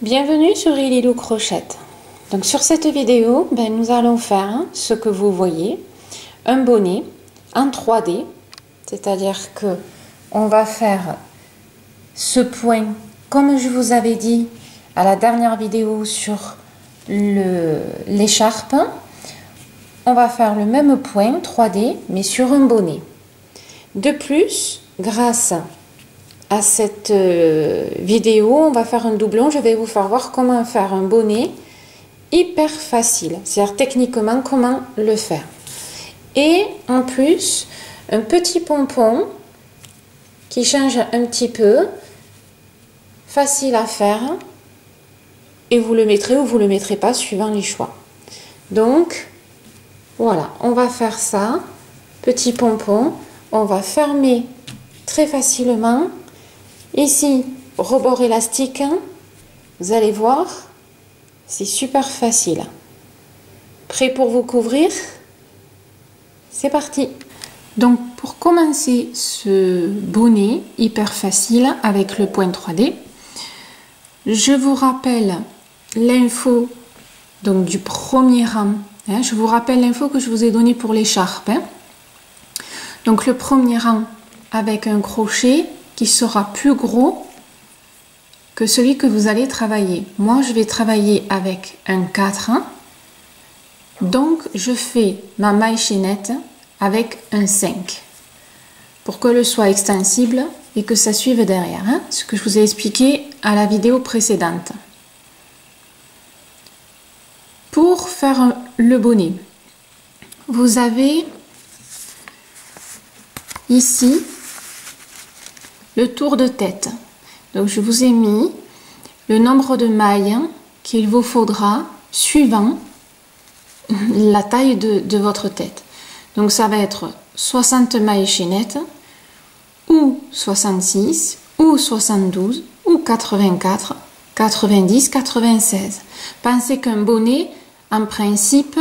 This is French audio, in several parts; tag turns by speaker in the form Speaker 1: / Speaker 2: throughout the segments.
Speaker 1: Bienvenue sur Lilou Crochette. Donc sur cette vidéo, nous allons faire ce que vous voyez, un bonnet en 3D, c'est-à-dire que on va faire ce point comme je vous avais dit à la dernière vidéo sur l'écharpe. On va faire le même point 3D mais sur un bonnet. De plus, grâce à cette vidéo, on va faire un doublon. Je vais vous faire voir comment faire un bonnet hyper facile, c'est-à-dire techniquement comment le faire. Et en plus, un petit pompon qui change un petit peu, facile à faire, et vous le mettrez ou vous le mettrez pas suivant les choix. Donc voilà, on va faire ça, petit pompon, on va fermer très facilement. Ici, rebord élastique, vous allez voir, c'est super facile. Prêt pour vous couvrir? C'est parti! Donc, pour commencer ce bonnet hyper facile avec le point 3D, je vous rappelle l'info donc du premier rang. Je vous rappelle l'info que je vous ai donnée pour l'écharpe. Donc, le premier rang avec un crochet qui sera plus gros que celui que vous allez travailler. Moi, je vais travailler avec un 4. Donc, je fais ma maille chaînette avec un 5 pour que le soit extensible et que ça suive derrière. Ce que je vous ai expliqué à la vidéo précédente. Pour faire le bonnet, vous avez ici le tour de tête. Donc je vous ai mis le nombre de mailles qu'il vous faudra suivant la taille de votre tête. Donc ça va être 60 mailles chaînettes ou 66 ou 72 ou 84, 90, 96. Pensez qu'un bonnet en principe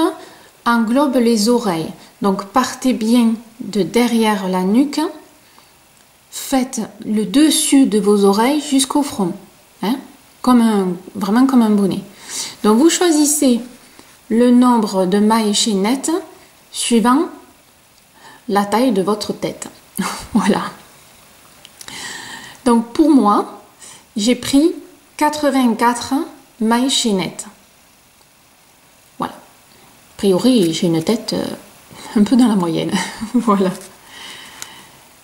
Speaker 1: englobe les oreilles. Donc partez bien de derrière la nuque. Faites le dessus de vos oreilles jusqu'au front, vraiment comme un bonnet. Donc vous choisissez le nombre de mailles chaînettes suivant la taille de votre tête. Voilà. Donc pour moi, j'ai pris 84 mailles chaînettes. Voilà. A priori, j'ai une tête un peu dans la moyenne. Voilà.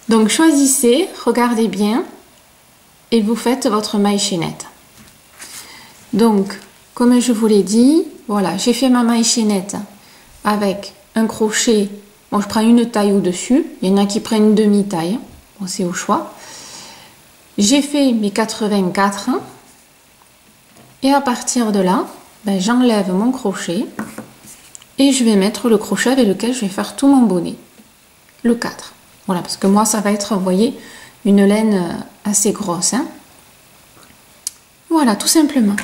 Speaker 1: Donc choisissez, regardez bien et vous faites votre maille chaînette. Donc comme je vous l'ai dit, voilà, j'ai fait ma maille chaînette avec un crochet. Bon, je prends une taille au-dessus, il y en a qui prennent une demi-taille, bon, c'est au choix. J'ai fait mes 84 et à partir de là, j'enlève mon crochet et je vais mettre le crochet avec lequel je vais faire tout mon bonnet, le 4. Voilà, parce que moi, ça va être, vous voyez, une laine assez grosse. Voilà, tout simplement.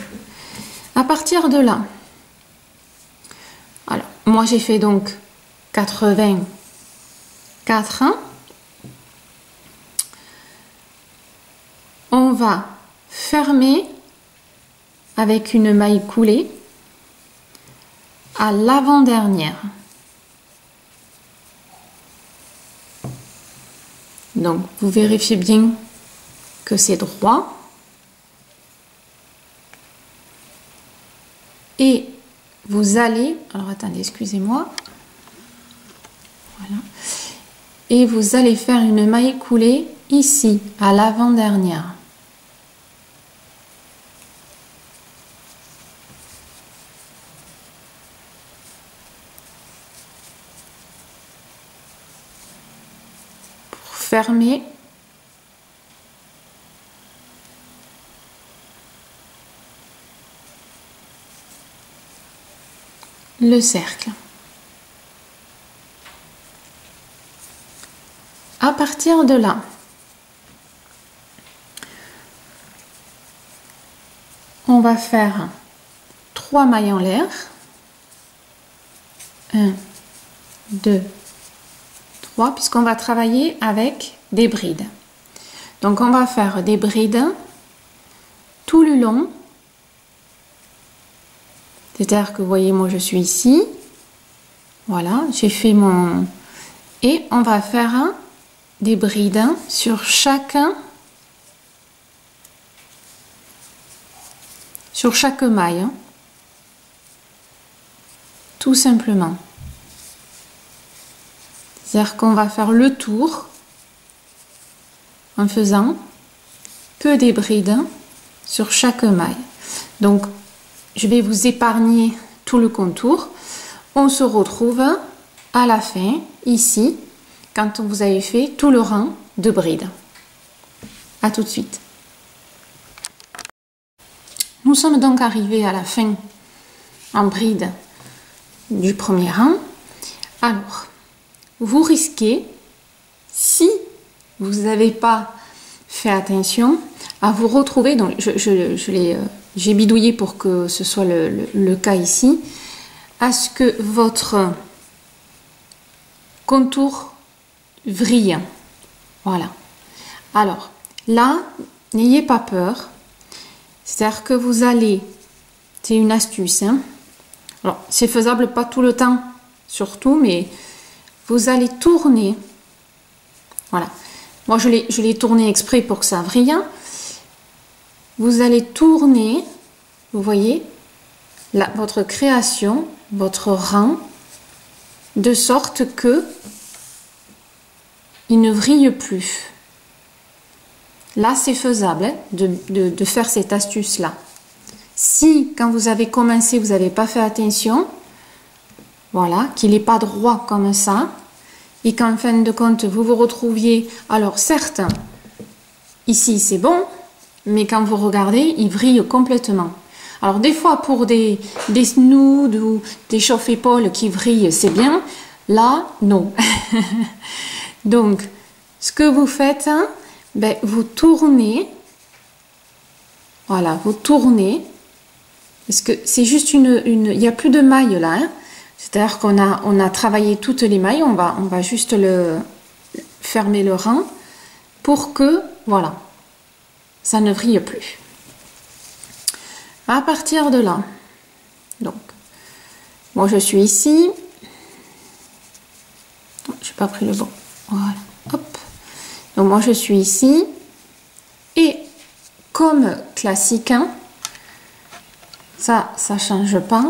Speaker 1: À partir de là, alors, moi, j'ai fait donc 84. On va fermer avec une maille coulée à l'avant-dernière. Donc, vous vérifiez bien que c'est droit. Et vous allez... Alors, attendez, excusez-moi. Voilà. Et vous allez faire une maille coulée ici, à l'avant-dernière. Fermer le cercle. À partir de là, on va faire 3 mailles en l'air. 1, 2, 3, puisqu'on va travailler avec des brides. Donc on va faire des brides tout le long C'est-à-dire que vous voyez, moi je suis ici. Voilà, j'ai fait mon... Et on va faire des brides sur chaque maille. Tout simplement. C'est-à-dire qu'on va faire le tour en faisant que des brides sur chaque maille. Donc, je vais vous épargner tout le contour. On se retrouve à la fin, ici, quand vous avez fait tout le rang de brides. À tout de suite. Nous sommes donc arrivés à la fin en bride du premier rang. Alors, vous risquez, si vous n'avez pas fait attention, à vous retrouver, donc j'ai bidouillé pour que ce soit le cas ici, à ce que votre contour vrille. Voilà. Alors, là, n'ayez pas peur. C'est-à-dire que vous allez, c'est une astuce, hein. Alors, c'est faisable pas tout le temps, surtout, mais vous allez tourner. Voilà. Moi, je l'ai tourné exprès pour que ça vrille. Vous allez tourner, vous voyez, là, votre création, votre rang, de sorte que il ne vrille plus. Là, c'est faisable, hein, de faire cette astuce-là. Si, quand vous avez commencé, vous n'avez pas fait attention, voilà, qu'il n'est pas droit comme ça, et qu'en fin de compte, vous vous retrouviez... Alors, certes, ici, c'est bon, mais quand vous regardez, il vrille complètement. Alors, des fois, pour des snoods ou des chauffe-épaules qui vrillent, c'est bien. Là, non. Donc, ce que vous faites, hein, ben, vous tournez. Voilà, vous tournez. Parce que c'est juste il n'y a plus de mailles là. Hein. C'est-à-dire qu'on a travaillé toutes les mailles. On va juste fermer le rang pour que, voilà, ça ne vrille plus. À partir de là, donc, moi je suis ici. Je n'ai pas pris le bon. Voilà, hop. Donc moi je suis ici. Et comme classique, hein, ça ne change pas.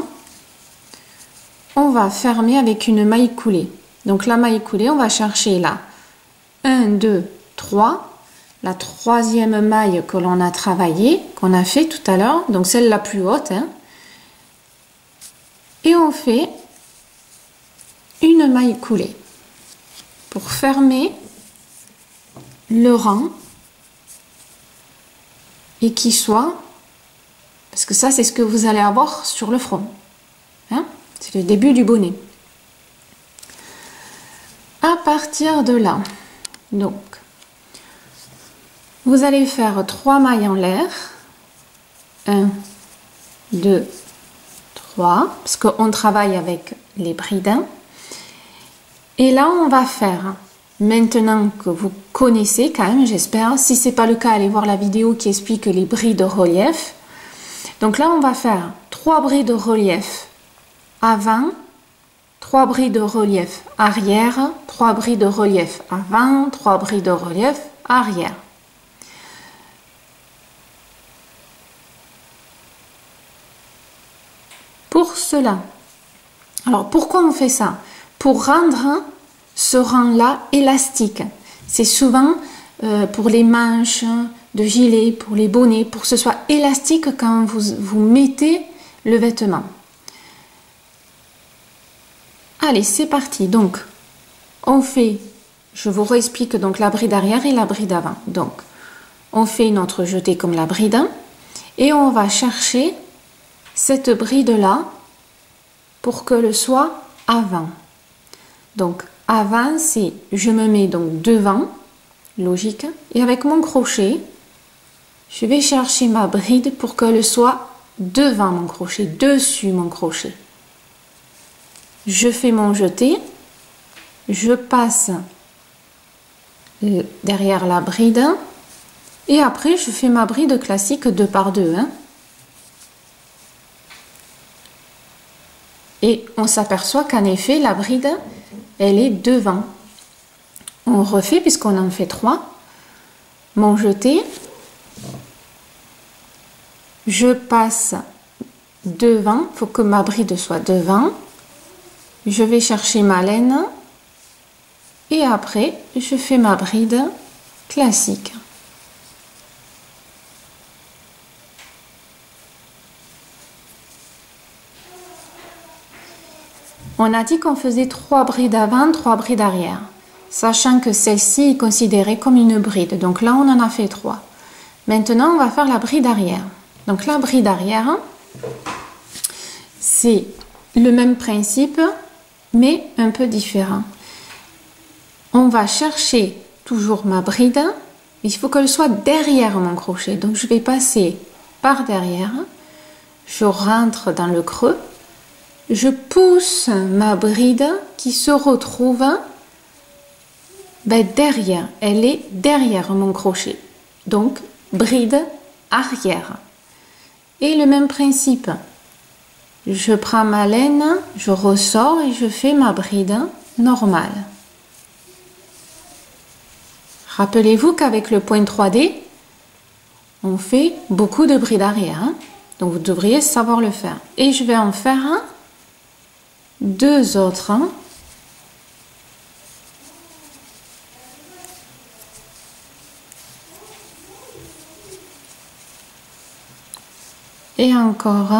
Speaker 1: On va fermer avec une maille coulée. Donc la maille coulée, on va chercher là. 1, 2, 3. La troisième maille que l'on a travaillée, qu'on a fait tout à l'heure, donc celle la plus haute. Hein, et on fait une maille coulée pour fermer le rang et qui soit, parce que ça c'est ce que vous allez avoir sur le front. Hein, c'est le début du bonnet. À partir de là, donc, vous allez faire 3 mailles en l'air. 1, 2, 3, parce qu'on travaille avec les brides. Et là, on va faire, maintenant que vous connaissez quand même, j'espère, si ce n'est pas le cas, allez voir la vidéo qui explique les brides relief. Donc là, on va faire 3 brides relief avant, 3 brides relief arrière, 3 brides relief avant, 3 brides relief arrière. Pour cela, alors pourquoi on fait ça? Pour rendre ce rang-là élastique. C'est souvent pour les manches de gilet, pour les bonnets, pour que ce soit élastique quand vous mettez le vêtement. Allez, c'est parti. Donc, on fait, je vous réexplique donc la bride arrière et la bride avant. Donc, on fait notre jeté comme la bride et on va chercher cette bride-là pour que le soit avant. Donc, avant, c'est je me mets donc devant, logique, et avec mon crochet, je vais chercher ma bride pour que le soit devant mon crochet, dessus mon crochet. Je fais mon jeté, je passe derrière la bride et après je fais ma bride classique 2 par 2. Hein. Et on s'aperçoit qu'en effet, la bride, elle est devant. On refait puisqu'on en fait 3. Mon jeté. Je passe devant. Il faut que ma bride soit devant. Je vais chercher ma laine. Et après, je fais ma bride classique. On a dit qu'on faisait 3 brides avant, 3 brides arrière, sachant que celle-ci est considérée comme une bride. Donc là, on en a fait 3. Maintenant, on va faire la bride arrière. Donc la bride arrière, c'est le même principe, mais un peu différent. On va chercher toujours ma bride. Il faut qu'elle soit derrière mon crochet. Donc je vais passer par derrière. Je rentre dans le creux. Je pousse ma bride qui se retrouve derrière. Elle est derrière mon crochet. Donc, bride arrière. Et le même principe. Je prends ma laine, je ressors et je fais ma bride normale. Rappelez-vous qu'avec le point 3D, on fait beaucoup de brides arrière. Donc, vous devriez savoir le faire. Et je vais en faire 2 autres. Et encore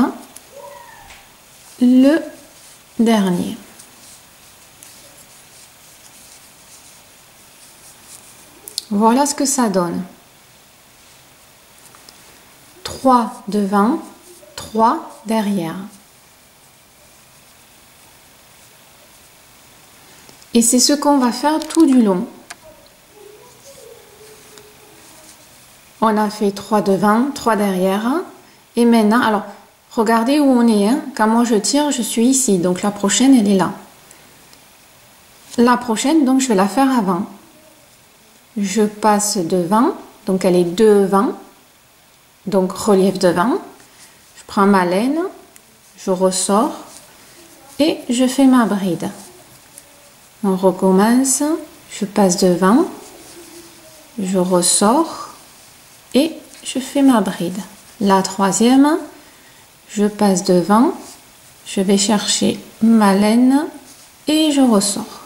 Speaker 1: le dernier. Voilà ce que ça donne. 3 devant, 3 derrière. Et c'est ce qu'on va faire tout du long. On a fait 3 devant, 3 derrière. Et maintenant, alors, regardez où on est. Quand moi je tire, je suis ici. Donc la prochaine, elle est là. La prochaine, donc je vais la faire avant. Je passe devant. Donc elle est devant. Donc relief devant. Je prends ma laine. Je ressors. Et je fais ma bride. On recommence. Je passe devant. Je ressors. Et je fais ma bride. La troisième, je passe devant, je vais chercher ma laine et je ressors.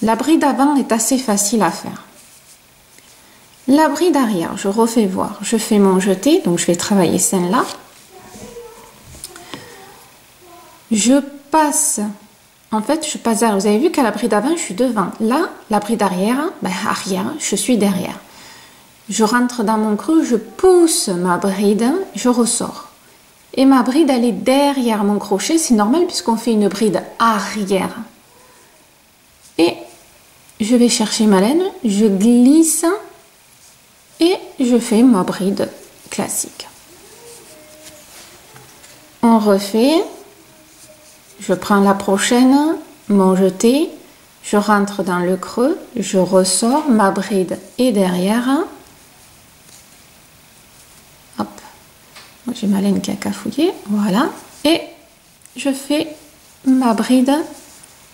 Speaker 1: La bride avant est assez facile à faire. La bride arrière, je refais voir. Je fais mon jeté, donc je vais travailler celle-là. Je passe, en fait, je passe derrière. Vous avez vu qu'à la bride avant, je suis devant. Là, la bride arrière, arrière, je suis derrière. Je rentre dans mon creux, je pousse ma bride, je ressors. Et ma bride, elle est derrière mon crochet. C'est normal puisqu'on fait une bride arrière. Et je vais chercher ma laine, je glisse et je fais ma bride classique. On refait. Je prends la prochaine, mon jeté, je rentre dans le creux, je ressors, ma bride est derrière. Hop, j'ai ma laine qui a cafouillé, voilà, et je fais ma bride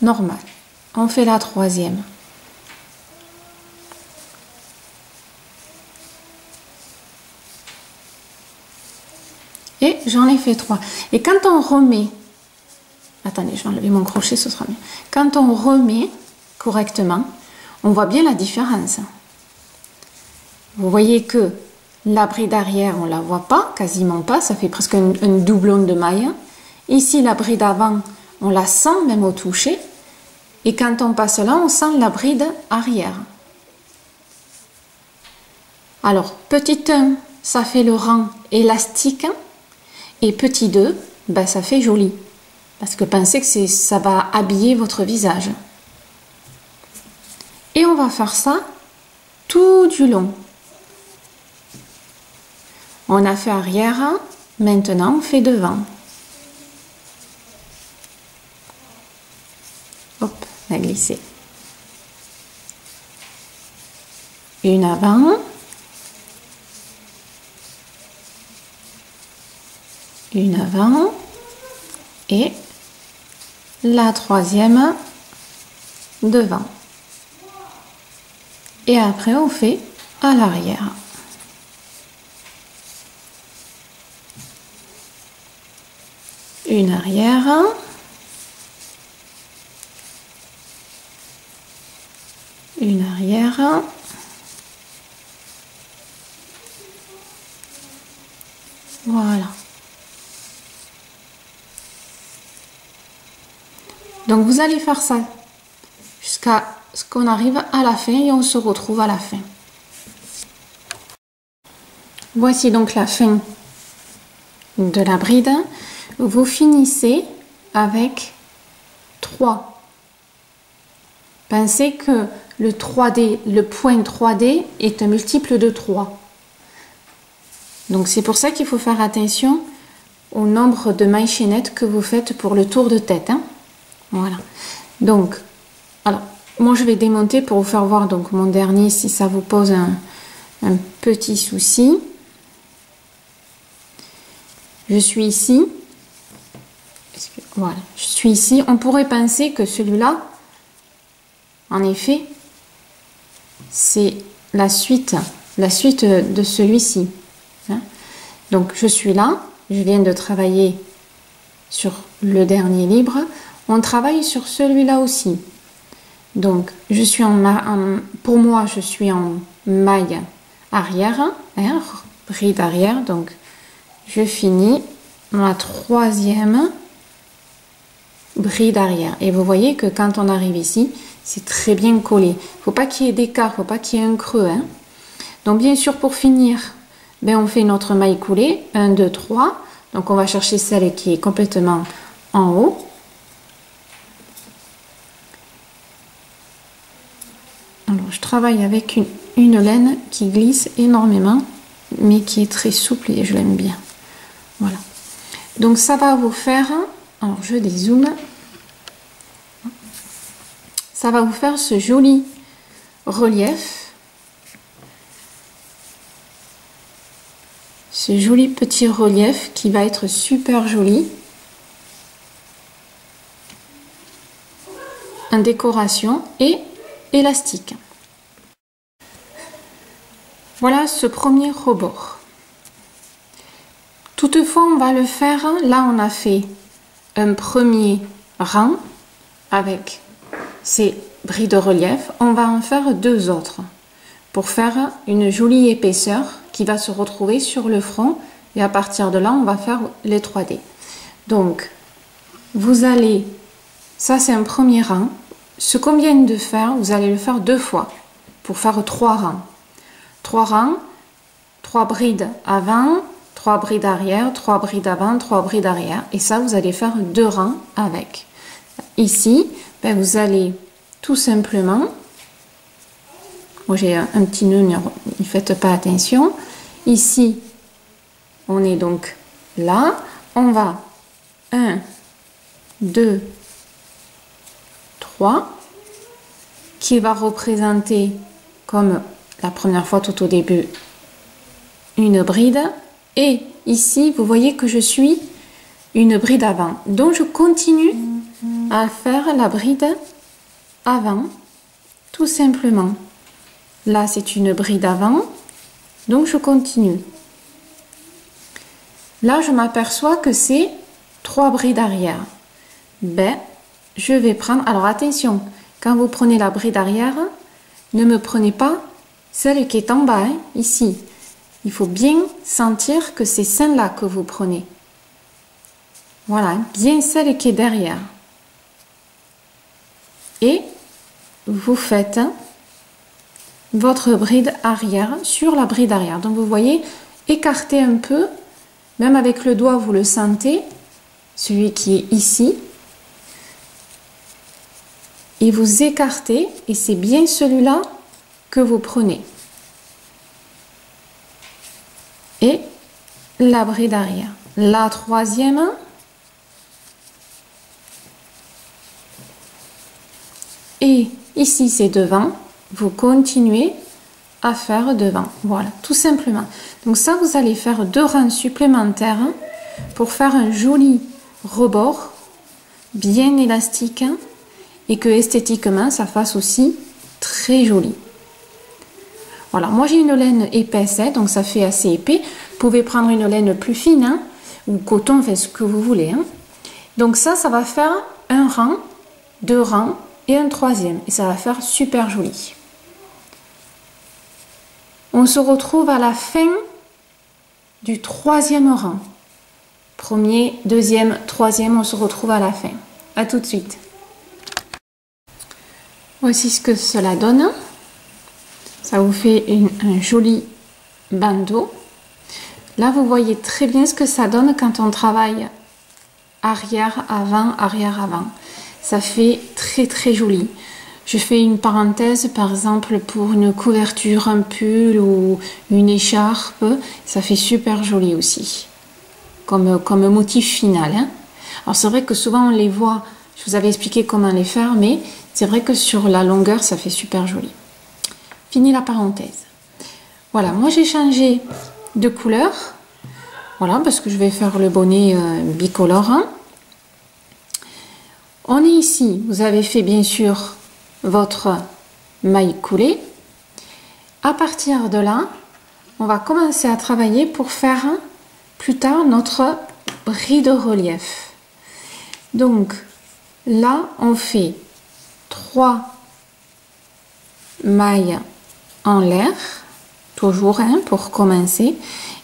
Speaker 1: normale. On fait la troisième. Et j'en ai fait 3. Et quand on remet, attendez, je vais enlever mon crochet, ce sera mieux. Quand on remet correctement, on voit bien la différence. Vous voyez que la bride arrière, on ne la voit pas, quasiment pas, ça fait presque un doublon de maille. Ici, la bride avant, on la sent même au toucher. Et quand on passe là, on sent la bride arrière. Alors, petit 1, ça fait le rang élastique. Et petit 2, ben, ça fait joli. Parce que pensez que ça va habiller votre visage. Et on va faire ça tout du long. On a fait arrière, maintenant on fait devant. Hop, on a glissé. Une avant. Une avant. et la troisième devant. Et après, on fait à l'arrière. Une arrière. Une arrière. Voilà. Donc vous allez faire ça jusqu'à ce qu'on arrive à la fin et on se retrouve à la fin. Voici donc la fin de la bride. Vous finissez avec 3. Pensez que le 3D, le point 3D est un multiple de 3. Donc c'est pour ça qu'il faut faire attention au nombre de mailles chaînettes que vous faites pour le tour de tête. Hein. Voilà. Donc, alors, moi je vais démonter pour vous faire voir donc mon dernier si ça vous pose un petit souci. Je suis ici. Voilà, je suis ici. On pourrait penser que celui-là, en effet, c'est la suite de celui-ci. Hein. Donc je suis là, je viens de travailler sur le dernier livre. On travaille sur celui-là aussi. Donc je suis pour moi, je suis en maille arrière, hein, bride arrière. Donc je finis ma troisième bride arrière. Et vous voyez que quand on arrive ici, c'est très bien collé. Il ne faut pas qu'il y ait d'écart, il ne faut pas qu'il y ait un creux. Hein. Donc bien sûr, pour finir, ben, on fait notre maille coulée. 1, 2, 3. Donc on va chercher celle qui est complètement en haut. Alors je travaille avec une laine qui glisse énormément, mais qui est très souple et je l'aime bien. Voilà. Donc ça va vous faire... Alors je dézoome. Ça va vous faire ce joli relief. Ce joli petit relief qui va être super joli. En décoration et élastique. Voilà ce premier rebord. Toutefois, on va le faire. Là, on a fait un premier rang avec ces brides de relief. On va en faire 2 autres pour faire une jolie épaisseur qui va se retrouver sur le front. Et à partir de là, on va faire les 3D. Donc, vous allez... Ça, c'est un premier rang. Ce qu'on vient de faire, vous allez le faire 2 fois pour faire 3 rangs. 3 rangs, 3 brides avant, 3 brides arrière, 3 brides avant, 3 brides arrière. Et ça, vous allez faire 2 rangs avec. Ici, ben, vous allez tout simplement... Moi, j'ai un petit nœud, ne faites pas attention. Ici, on est donc là. On va 1, 2, 3, qui va représenter, comme la première fois tout au début, une bride. Et ici, vous voyez que je suis une bride avant. Donc, je continue à faire la bride avant, tout simplement. Là, c'est une bride avant. Donc, je continue. Là, je m'aperçois que c'est 3 brides arrière. Ben, je vais prendre... Alors, attention, quand vous prenez la bride arrière, ne me prenez pas celle qui est en bas, hein, ici. Il faut bien sentir que c'est celle-là que vous prenez. Voilà, bien celle qui est derrière. Et vous faites votre bride arrière sur la bride arrière. Donc vous voyez, écartez un peu, même avec le doigt vous le sentez, celui qui est ici. Et vous écartez, et c'est bien celui-là que vous prenez. Et la bride arrière. La troisième. Et ici, c'est devant. Vous continuez à faire devant. Voilà, tout simplement. Donc ça, vous allez faire 2 rangs supplémentaires pour faire un joli rebord bien élastique et que esthétiquement ça fasse aussi très joli. Voilà, moi j'ai une laine épaisse, donc ça fait assez épais. Vous pouvez prendre une laine plus fine ou coton, fait ce que vous voulez. Donc ça va faire un rang, deux rangs et un troisième. Et ça va faire super joli. On se retrouve à la fin du troisième rang. Premier, deuxième, troisième, on se retrouve à la fin. À tout de suite. Voici ce que cela donne. Ça vous fait un joli bandeau. Là, vous voyez très bien ce que ça donne quand on travaille arrière, avant, arrière, avant. Ça fait très très joli. Je fais une parenthèse par exemple pour une couverture, un pull ou une écharpe. Ça fait super joli aussi. Comme motif final. Alors c'est vrai que souvent on les voit, je vous avais expliqué comment les faire, mais c'est vrai que sur la longueur, ça fait super joli. Fini la parenthèse. Voilà, moi j'ai changé de couleur. Voilà, parce que je vais faire le bonnet bicolore. On est ici, vous avez fait bien sûr votre maille coulée. À partir de là, on va commencer à travailler pour faire plus tard notre bride relief. Donc là, on fait 3 mailles en l'air, toujours pour commencer,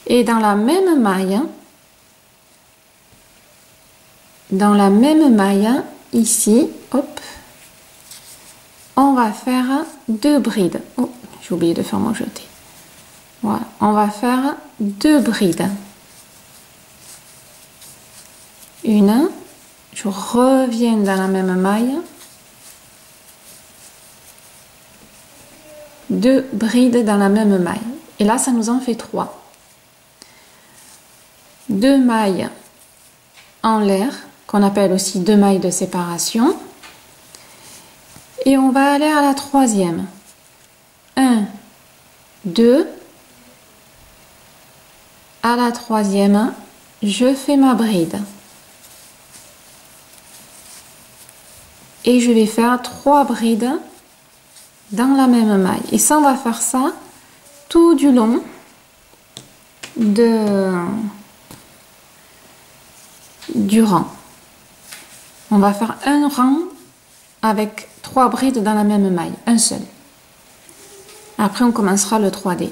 Speaker 1: et dans la même maille ici, hop, on va faire 2 brides. Oh, j'ai oublié de faire mon jeté. Voilà, on va faire 2 brides. Une, je reviens dans la même maille. 2 brides dans la même maille. Et là, ça nous en fait 3. 2 mailles en l'air, qu'on appelle aussi 2 mailles de séparation. Et on va aller à la troisième. 1, 2. À la troisième, je fais ma bride. Et je vais faire 3 brides dans la même maille. Et ça, on va faire ça tout du long du rang. On va faire un rang avec 3 brides dans la même maille, un seul. Après, on commencera le 3D.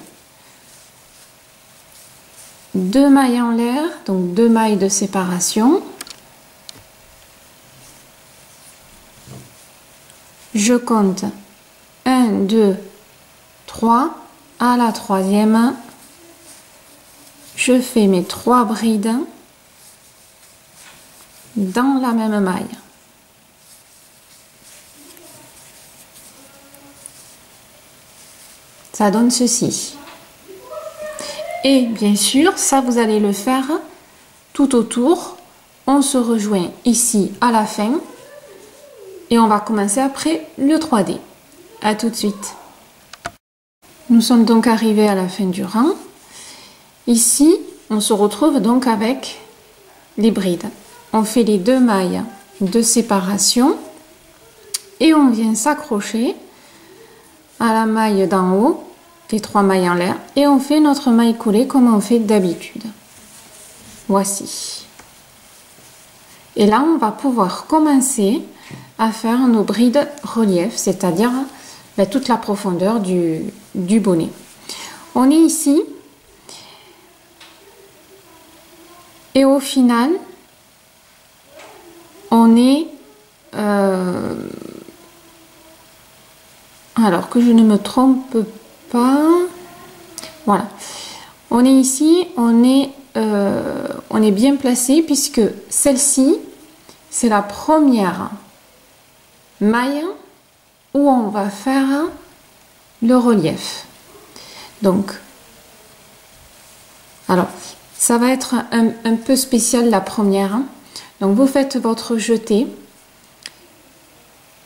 Speaker 1: 2 mailles en l'air, donc 2 mailles de séparation. Je compte 1, 2, 3. À la troisième, je fais mes 3 brides dans la même maille. Ça donne ceci. Et bien sûr, ça vous allez le faire tout autour. On se rejoint ici à la fin. Et on va commencer après le 3D. À tout de suite. Nous sommes donc arrivés à la fin du rang. Ici, on se retrouve donc avec les brides. On fait les 2 mailles de séparation et on vient s'accrocher à la maille d'en haut, les 3 mailles en l'air, et on fait notre maille coulée comme on fait d'habitude. Voici. Et là, on va pouvoir commencer à faire nos brides relief, c'est-à-dire toute la profondeur du bonnet. On est ici et au final on est alors que je ne me trompe pas, voilà, on est ici, on est bien placé puisque celle-ci c'est la première maille où on va faire le relief. Donc, alors, ça va être un peu spécial la première. Donc, vous faites votre jeté.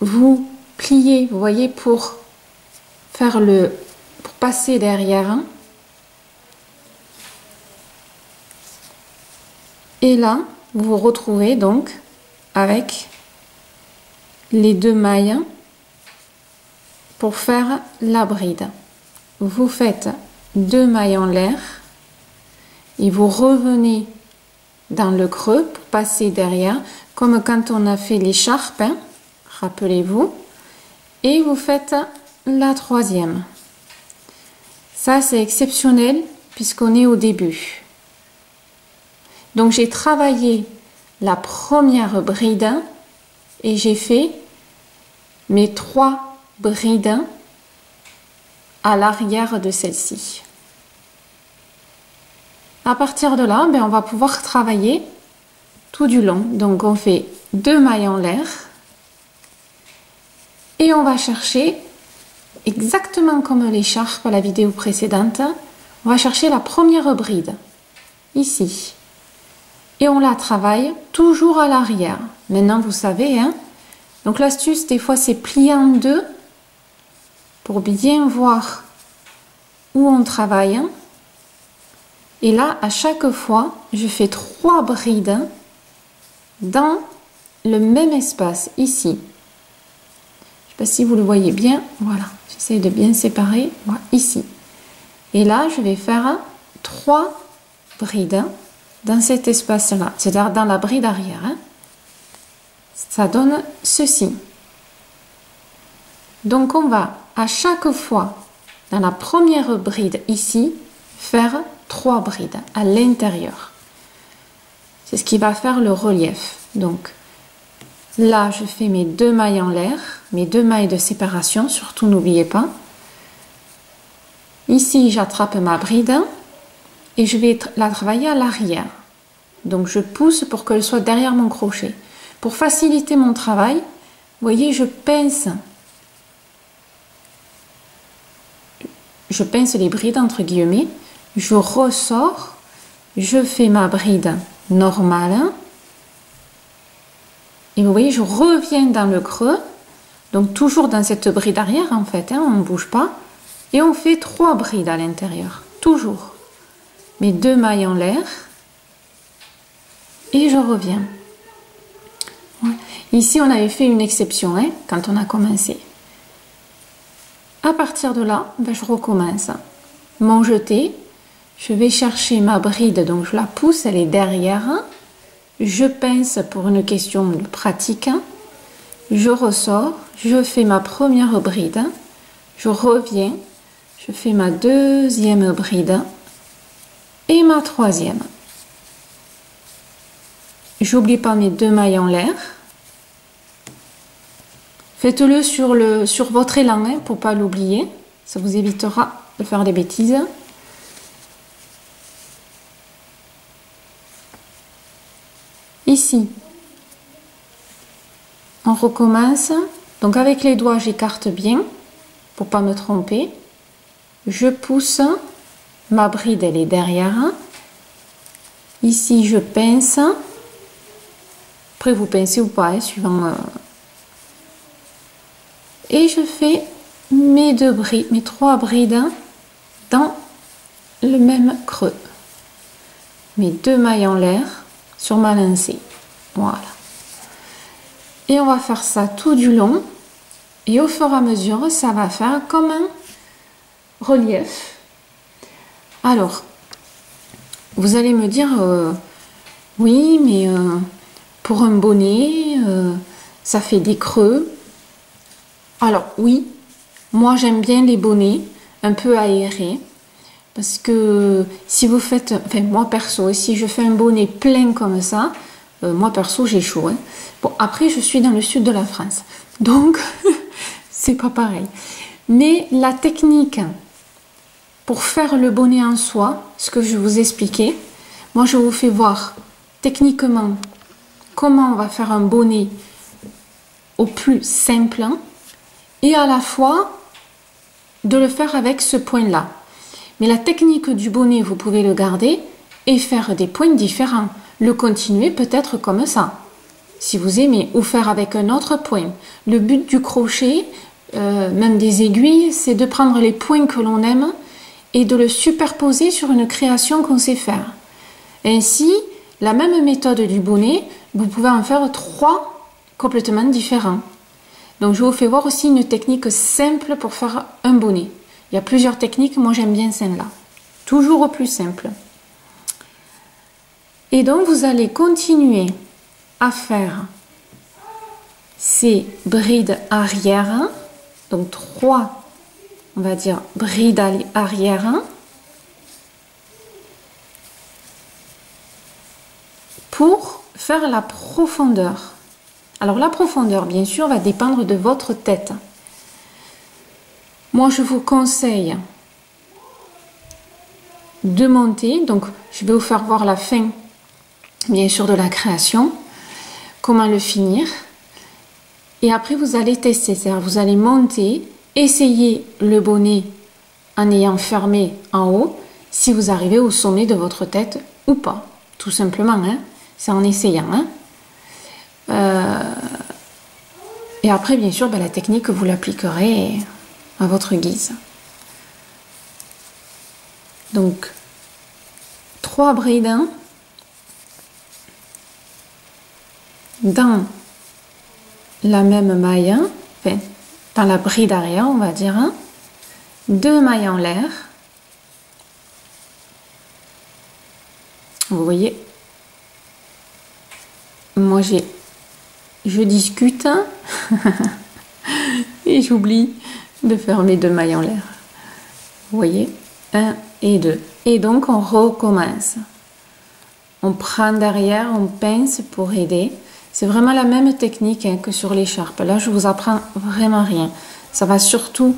Speaker 1: Vous pliez, vous voyez, pour passer derrière. Et là, vous vous retrouvez donc avec les 2 mailles pour faire la bride. Vous faites 2 mailles en l'air et vous revenez dans le creux pour passer derrière, comme quand on a fait l'écharpe, hein, rappelez-vous, et vous faites la 3e. Ça, c'est exceptionnel puisqu'on est au début. Donc, j'ai travaillé la première bride et j'ai fait mes 3 brides à l'arrière de celle-ci. À partir de là, on va pouvoir travailler tout du long. Donc, on fait 2 mailles en l'air et on va chercher, exactement comme l'écharpe à la vidéo précédente, on va chercher la première bride, ici. Et on la travaille toujours à l'arrière. Maintenant, vous savez, hein. Donc, l'astuce, des fois, c'est plier en 2 pour bien voir où on travaille. Et là, à chaque fois, je fais 3 brides dans le même espace, ici. Je ne sais pas si vous le voyez bien. Voilà, j'essaie de bien séparer. Voilà, ici. Et là, je vais faire 3 brides dans cet espace-là, c'est-à-dire dans la bride arrière. Hein. Ça donne ceci. Donc, on va à chaque fois, dans la première bride ici, faire 3 brides à l'intérieur. C'est ce qui va faire le relief. Donc, là, je fais mes 2 mailles en l'air, mes 2 mailles de séparation, surtout n'oubliez pas. Ici, j'attrape ma bride et je vais la travailler à l'arrière. Donc, je pousse pour qu'elle soit derrière mon crochet. Pour faciliter mon travail, vous voyez, je pince les brides entre guillemets, je ressors, je fais ma bride normale et vous voyez, je reviens dans le creux, donc toujours dans cette bride arrière en fait, hein, on ne bouge pas, et on fait 3 brides à l'intérieur, toujours. Mes 2 mailles en l'air et je reviens. Ouais. Ici, on avait fait une exception hein, quand on a commencé. À partir de là, je recommence. Mon jeté, je vais chercher ma bride, donc je la pousse, elle est derrière. Je pince pour une question de pratique. Je ressors, je fais ma première bride, je reviens, je fais ma 2e bride et ma 3e. J'oublie pas mes 2 mailles en l'air. Faites-le sur votre élan hein, pour ne pas l'oublier. Ça vous évitera de faire des bêtises. Ici, on recommence. Donc avec les doigts, j'écarte bien pour ne pas me tromper. Je pousse. Ma bride, elle est derrière. Ici, je pince. Après, vous pincez ou pas, hein, suivant... Et je fais mes 2 brides, mes 3 brides dans le même creux. Mes 2 mailles en l'air sur ma lancée. Voilà. Et on va faire ça tout du long. Et au fur et à mesure, ça va faire comme un relief. Alors, vous allez me dire, oui, mais pour un bonnet, ça fait des creux. Alors oui, moi j'aime bien les bonnets un peu aérés parce que si vous faites, enfin moi perso, si je fais un bonnet plein comme ça, moi perso j'ai chaud. Hein. Bon après je suis dans le sud de la France, donc c'est pas pareil. Mais la technique pour faire le bonnet en soie, ce que je vous expliquais, moi je vous fais voir techniquement comment on va faire un bonnet au plus simple. Et à la fois de le faire avec ce point-là. Mais la technique du bonnet, vous pouvez le garder et faire des points différents. Le continuer peut-être comme ça, si vous aimez, ou faire avec un autre point. Le but du crochet, même des aiguilles, c'est de prendre les points que l'on aime et de le superposer sur une création qu'on sait faire. Ainsi, la même méthode du bonnet, vous pouvez en faire 3 complètement différents. Donc je vous fais voir aussi une technique simple pour faire un bonnet. Il y a plusieurs techniques, moi j'aime bien celle-là. Toujours au plus simple. Et donc vous allez continuer à faire ces brides arrière. Donc 3, on va dire, brides arrière. Pour faire la profondeur. Alors la profondeur, bien sûr, va dépendre de votre tête. Moi, je vous conseille de monter. Donc, je vais vous faire voir la fin, bien sûr, de la création. Comment le finir. Et après, vous allez tester. C'est-à-dire, vous allez monter, essayer le bonnet en ayant fermé en haut, si vous arrivez au sommet de votre tête ou pas. Tout simplement, hein. C'est en essayant. Hein. Et après, bien sûr, la technique, vous l'appliquerez à votre guise. Donc, 3 brides dans la même maille, enfin, dans la bride arrière, on va dire, 2 mailles en l'air. Vous voyez, moi je discute et j'oublie de faire mes 2 mailles en l'air. Vous voyez, 1 et 2. Et donc on recommence. On prend derrière, on pince pour aider. C'est vraiment la même technique que sur l'écharpe. Là, je vous apprends vraiment rien. Ça va surtout,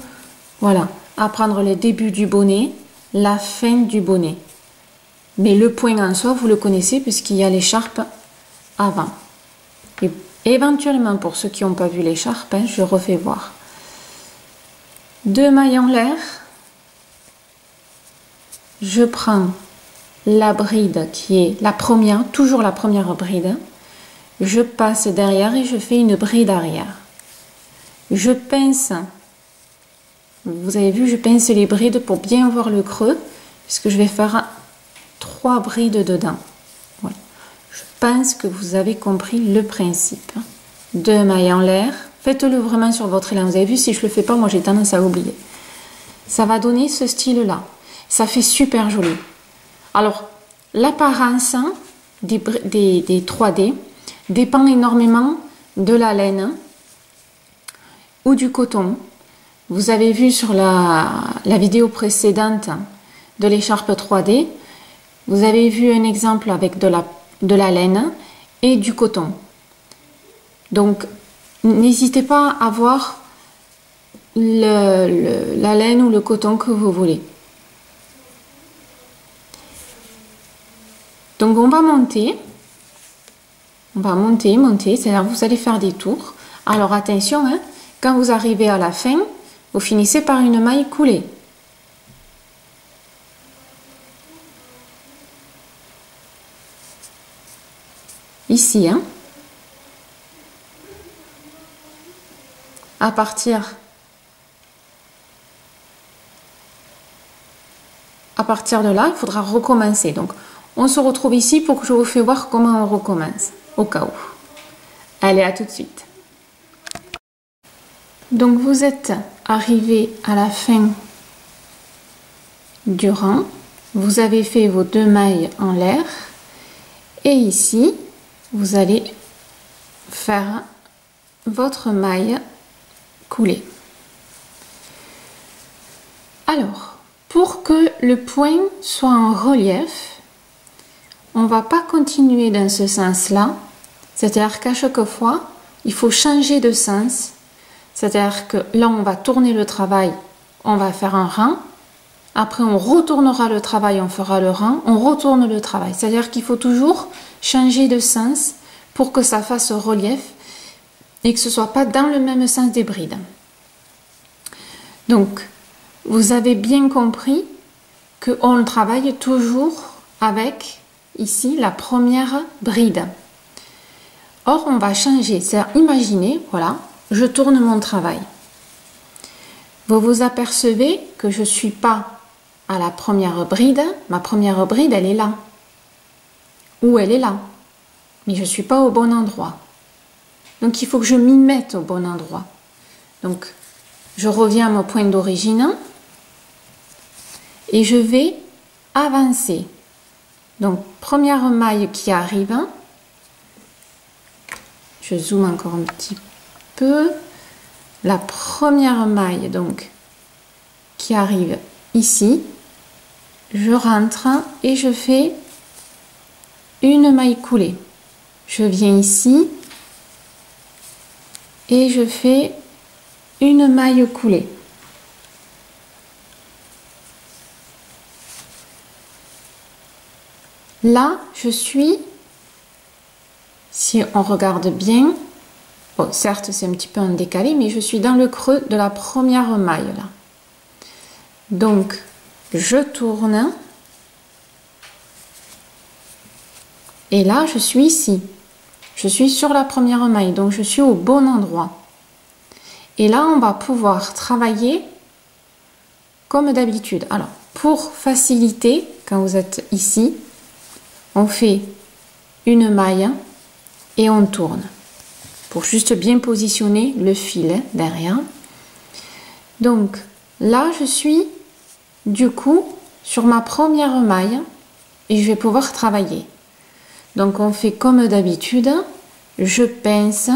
Speaker 1: voilà, apprendre le début du bonnet, la fin du bonnet. Mais le point en soi, vous le connaissez puisqu'il y a l'écharpe avant. Et éventuellement, pour ceux qui n'ont pas vu l'écharpe, je refais voir. 2 mailles en l'air. Je prends la bride qui est la première, toujours la première bride. Je passe derrière et je fais une bride arrière. Je pince. Vous avez vu, je pince les brides pour bien voir le creux, puisque je vais faire 3 brides dedans. Voilà. Je pense que vous avez compris le principe. 2 mailles en l'air. Faites-le vraiment sur votre élan. Vous avez vu, si je ne le fais pas, moi j'ai tendance à l'oublier. Ça va donner ce style-là. Ça fait super joli. Alors, l'apparence des 3D dépend énormément de la laine ou du coton. Vous avez vu sur la vidéo précédente de l'écharpe 3D, vous avez vu un exemple avec de la laine et du coton. Donc, n'hésitez pas à voir la laine ou le coton que vous voulez. Donc, on va monter. On va monter, c'est-à-dire vous allez faire des tours. Alors, attention, hein, quand vous arrivez à la fin, vous finissez par une maille coulée. Ici, hein. À partir de là, il faudra recommencer. Donc, on se retrouve ici pour que je vous fasse voir comment on recommence, au cas où. Allez, à tout de suite. Donc, vous êtes arrivé à la fin du rang. Vous avez fait vos 2 mailles en l'air. Et ici, vous allez faire votre maille coulée. Alors, pour que le point soit en relief, on ne va pas continuer dans ce sens-là. C'est-à-dire qu'à chaque fois, il faut changer de sens. C'est-à-dire que là, on va tourner le travail, on va faire un rang. Après, on retournera le travail, on fera le rang, on retourne le travail. C'est-à-dire qu'il faut toujours changer de sens pour que ça fasse relief et que ce ne soit pas dans le même sens des brides. Donc, vous avez bien compris qu'on travaille toujours avec, ici, la première bride. Or, on va changer. C'est-à-dire, imaginez, voilà, je tourne mon travail. Vous vous apercevez que je ne suis pas à la première bride. Ma première bride, elle est là. Ou elle est là. Mais je ne suis pas au bon endroit. Donc, il faut que je m'y mette au bon endroit. Donc, je reviens à mon point d'origine et je vais avancer. Donc, première maille qui arrive. Je zoome encore un petit peu. La première maille, donc, qui arrive ici. Je rentre et je fais une maille coulée. Je viens ici et je fais une maille coulée. Là, je suis, si on regarde bien, bon, certes c'est un petit peu en décalé, mais je suis dans le creux de la première maille là. Donc, je tourne et là, je suis ici. Je suis sur la première maille, donc je suis au bon endroit. Et là, on va pouvoir travailler comme d'habitude. Alors, pour faciliter, quand vous êtes ici, on fait une maille et on tourne pour juste bien positionner le fil derrière. Donc là, je suis du coup sur ma première maille et je vais pouvoir travailler. Donc on fait comme d'habitude, je pince,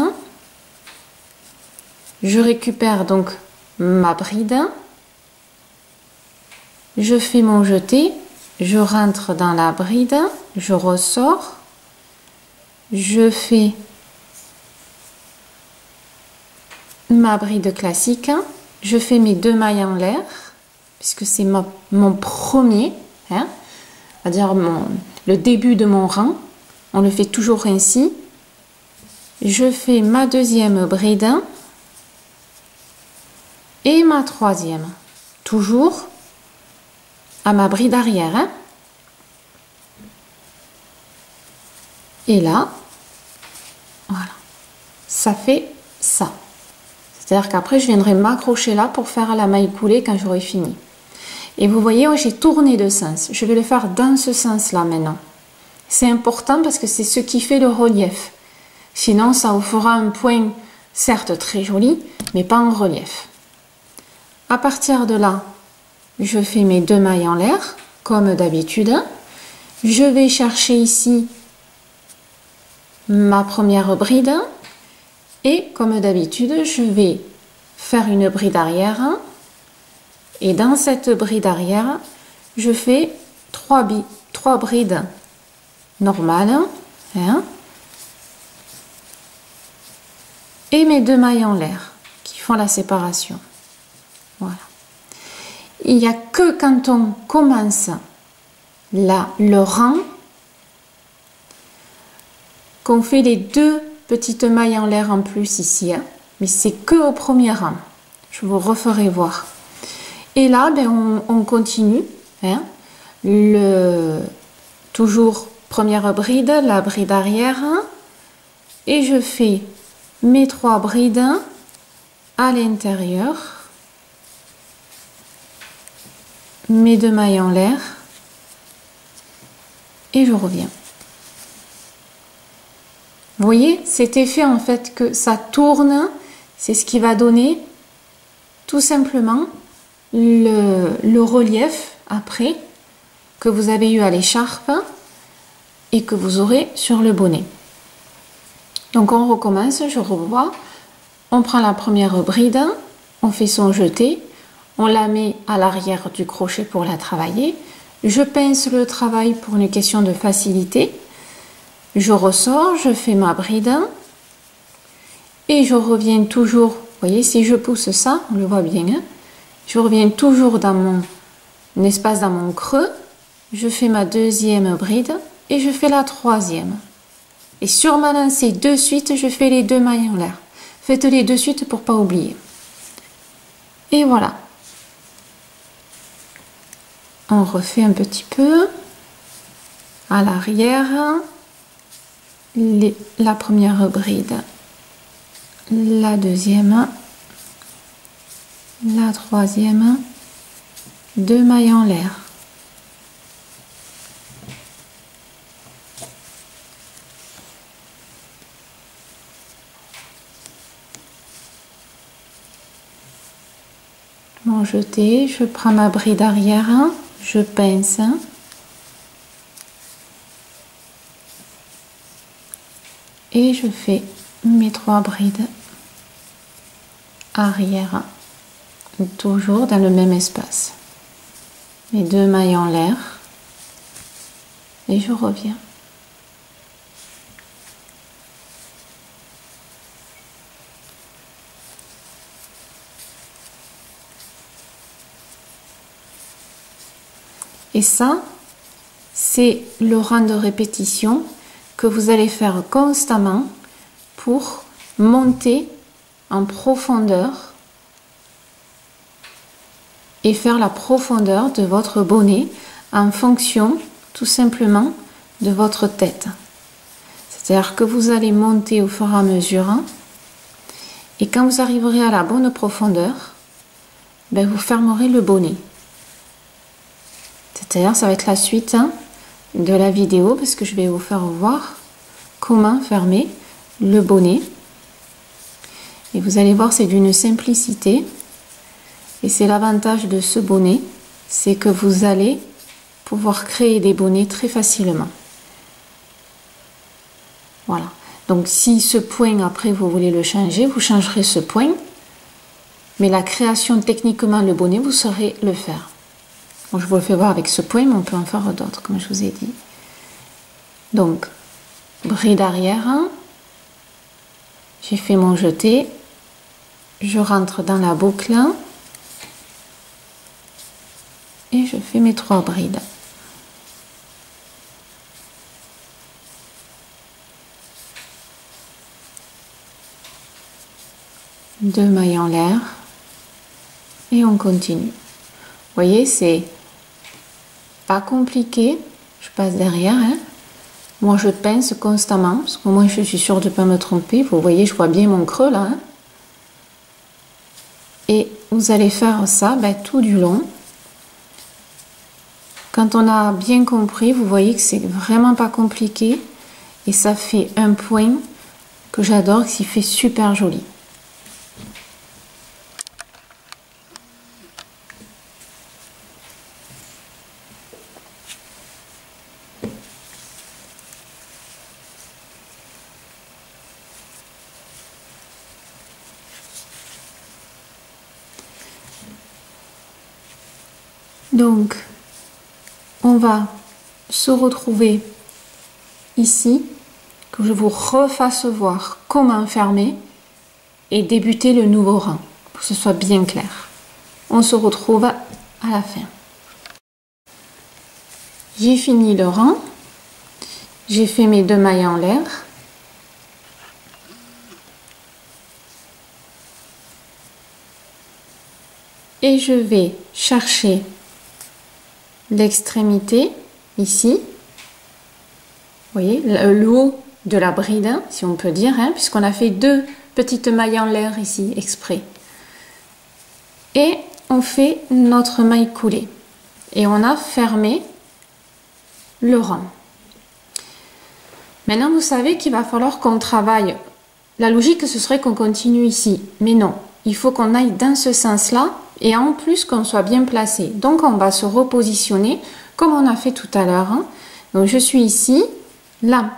Speaker 1: je récupère donc ma bride, je fais mon jeté, je rentre dans la bride, je ressors, je fais ma bride classique, je fais mes 2 mailles en l'air, puisque c'est mon premier, hein, c'est-à-dire le début de mon rang, on le fait toujours ainsi. Je fais ma deuxième bride et ma troisième, toujours à ma bride arrière. Hein. Et là, voilà, ça fait ça. C'est-à-dire qu'après, je viendrai m'accrocher là pour faire la maille coulée quand j'aurai fini. Et vous voyez, j'ai tourné de sens. Je vais le faire dans ce sens-là maintenant. C'est important parce que c'est ce qui fait le relief. Sinon, ça vous fera un point, certes très joli, mais pas en relief. À partir de là, je fais mes 2 mailles en l'air, comme d'habitude. Je vais chercher ici ma première bride. Et comme d'habitude, je vais faire une bride arrière. Et dans cette bride arrière, je fais 3 brides normales. Hein, et mes 2 mailles en l'air qui font la séparation. Voilà. Il n'y a que quand on commence là, le rang qu'on fait les 2 petites mailles en l'air en plus ici. Hein, mais c'est que au premier rang. Je vous referai voir. Et là, ben, on continue. Hein, toujours première bride, la bride arrière. Et je fais mes 3 brides à l'intérieur, mes 2 mailles en l'air et je reviens. Vous voyez cet effet en fait que ça tourne, c'est ce qui va donner tout simplement le relief après que vous avez eu à l'écharpe et que vous aurez sur le bonnet. Donc on recommence, je revois, on prend la première bride, on fait son jeté, on la met à l'arrière du crochet pour la travailler, je pince le travail pour une question de facilité, je ressors, je fais ma bride et je reviens toujours, vous voyez si je pousse ça, on le voit bien, hein, je reviens toujours dans mon espace, dans mon creux, je fais ma deuxième bride et je fais la troisième. Et sur ma lancée de suite, je fais les 2 mailles en l'air. Faites-les de suite pour pas oublier. Et voilà. On refait un petit peu. À l'arrière, la première bride, la deuxième, la troisième, 2 mailles en l'air. jeté, je prends ma bride arrière, je pince. Et je fais mes 3 brides arrière, toujours dans le même espace. Mes 2 mailles en l'air et je reviens. Et ça, c'est le rang de répétition que vous allez faire constamment pour monter en profondeur et faire la profondeur de votre bonnet en fonction tout simplement de votre tête. C'est-à-dire que vous allez monter au fur et à mesure et quand vous arriverez à la bonne profondeur, ben vous fermerez le bonnet. C'est-à-dire ça va être la suite de la vidéo parce que je vais vous faire voir comment fermer le bonnet. Et vous allez voir, c'est d'une simplicité. Et c'est l'avantage de ce bonnet, c'est que vous allez pouvoir créer des bonnets très facilement. Voilà. Donc si ce point après vous voulez le changer, vous changerez ce point. Mais la création techniquement le bonnet, vous saurez le faire. Donc, je vous le fais voir avec ce point, mais on peut en faire d'autres, comme je vous ai dit. Donc, bride arrière, j'ai fait mon jeté, je rentre dans la boucle et je fais mes 3 brides. Deux mailles en l'air et on continue. Vous voyez, c'est pas compliqué. Je passe derrière. Moi, je pince constamment parce qu'au moins je suis sûre de ne pas me tromper. Vous voyez, je vois bien mon creux là. Et vous allez faire ça tout du long. Quand on a bien compris, vous voyez que c'est vraiment pas compliqué. Et ça fait un point que j'adore, qui fait super joli. Donc, on va se retrouver ici, que je vous refasse voir comment fermer et débuter le nouveau rang, pour que ce soit bien clair. On se retrouve à la fin. J'ai fini le rang, j'ai fait mes 2 mailles en l'air. Et je vais chercher l'extrémité ici, vous voyez, le haut de la bride, si on peut dire, puisqu'on a fait 2 petites mailles en l'air ici, exprès. Et on fait notre maille coulée. Et on a fermé le rang. Maintenant, vous savez qu'il va falloir qu'on travaille. La logique, ce serait qu'on continue ici. Mais non, il faut qu'on aille dans ce sens-là. Et en plus qu'on soit bien placé. Donc on va se repositionner comme on a fait tout à l'heure. Donc je suis ici, là,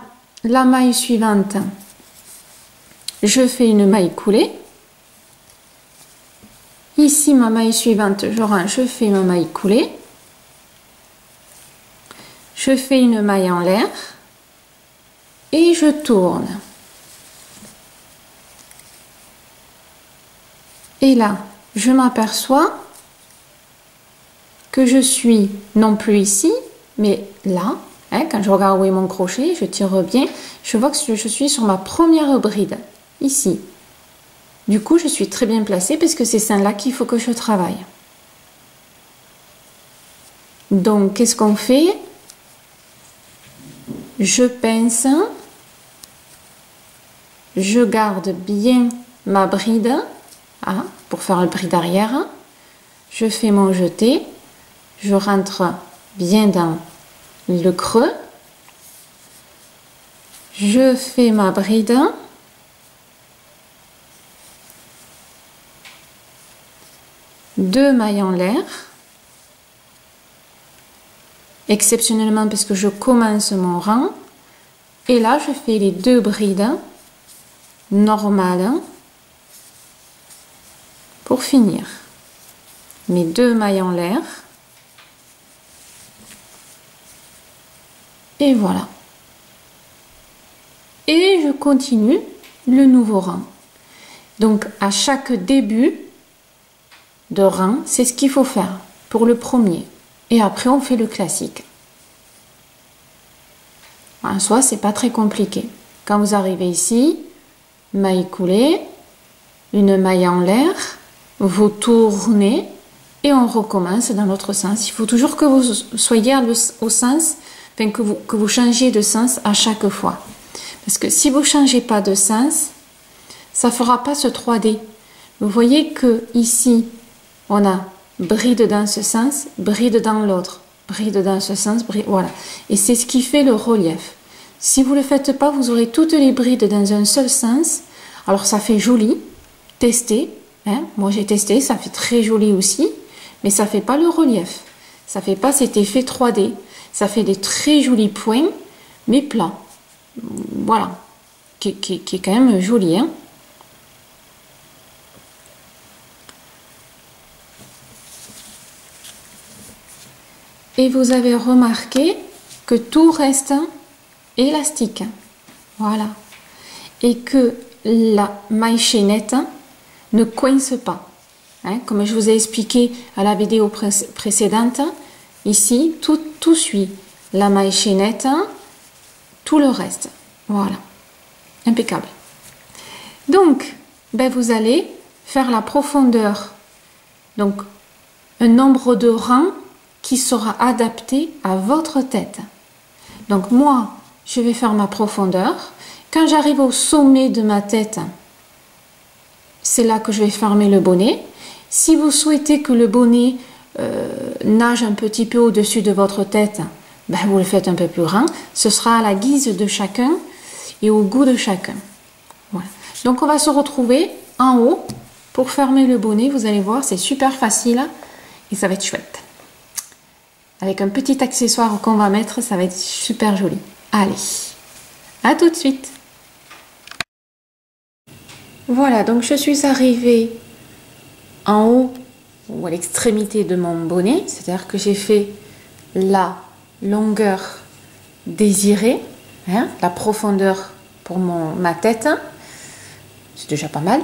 Speaker 1: la maille suivante, je fais une maille coulée. Ici ma maille suivante, je fais ma maille coulée. Je fais une maille en l'air et je tourne. Et là, je m'aperçois que je suis non plus ici, mais là, quand je regarde où est mon crochet, je tire bien, je vois que je suis sur ma première bride, ici. Du coup, je suis très bien placée parce que c'est celle-là qu'il faut que je travaille. Donc, qu'est-ce qu'on fait? Je pince, je garde bien ma bride, pour faire le bride arrière, je fais mon jeté, je rentre bien dans le creux, je fais ma bride, 2 mailles en l'air, exceptionnellement parce que je commence mon rang, et là je fais les 2 brides normales pour finir. Mes 2 mailles en l'air, et voilà. Et je continue le nouveau rang. Donc à chaque début de rang, c'est ce qu'il faut faire pour le premier. Et après on fait le classique. En soi, c'est pas très compliqué. Quand vous arrivez ici, maille coulée, une maille en l'air, vous tournez et on recommence dans l'autre sens. Il faut toujours que vous soyez au sens, enfin que vous changiez de sens à chaque fois. Parce que si vous ne changez pas de sens, ça ne fera pas ce 3D. Vous voyez que ici, on a bride dans ce sens, bride dans l'autre, bride dans ce sens, bride, voilà. Et c'est ce qui fait le relief. Si vous ne le faites pas, vous aurez toutes les brides dans un seul sens. Alors ça fait joli, testez. Hein? Moi j'ai testé, ça fait très joli aussi, mais ça ne fait pas le relief. Ça ne fait pas cet effet 3D. Ça fait des très jolis points, mais plats. Voilà, qui est quand même joli. Hein? Et vous avez remarqué que tout reste élastique. Voilà. Et que la maille chaînette ne coince pas. Hein? Comme je vous ai expliqué à la vidéo précédente, ici, tout suit. La maille chaînette, tout le reste. Voilà. Impeccable. Donc, ben vous allez faire la profondeur. Donc, un nombre de rangs qui sera adapté à votre tête. Donc, moi, je vais faire ma profondeur. Quand j'arrive au sommet de ma tête, c'est là que je vais fermer le bonnet. Si vous souhaitez que le bonnet nage un petit peu au-dessus de votre tête, ben vous le faites un peu plus grand. Ce sera à la guise de chacun et au goût de chacun. Voilà. Donc on va se retrouver en haut pour fermer le bonnet. Vous allez voir, c'est super facile et ça va être chouette. Avec un petit accessoire qu'on va mettre, ça va être super joli. Allez, à tout de suite. Voilà, donc je suis arrivée en haut ou à l'extrémité de mon bonnet, c'est-à-dire que j'ai fait la longueur désirée, hein, la profondeur pour ma tête, c'est déjà pas mal.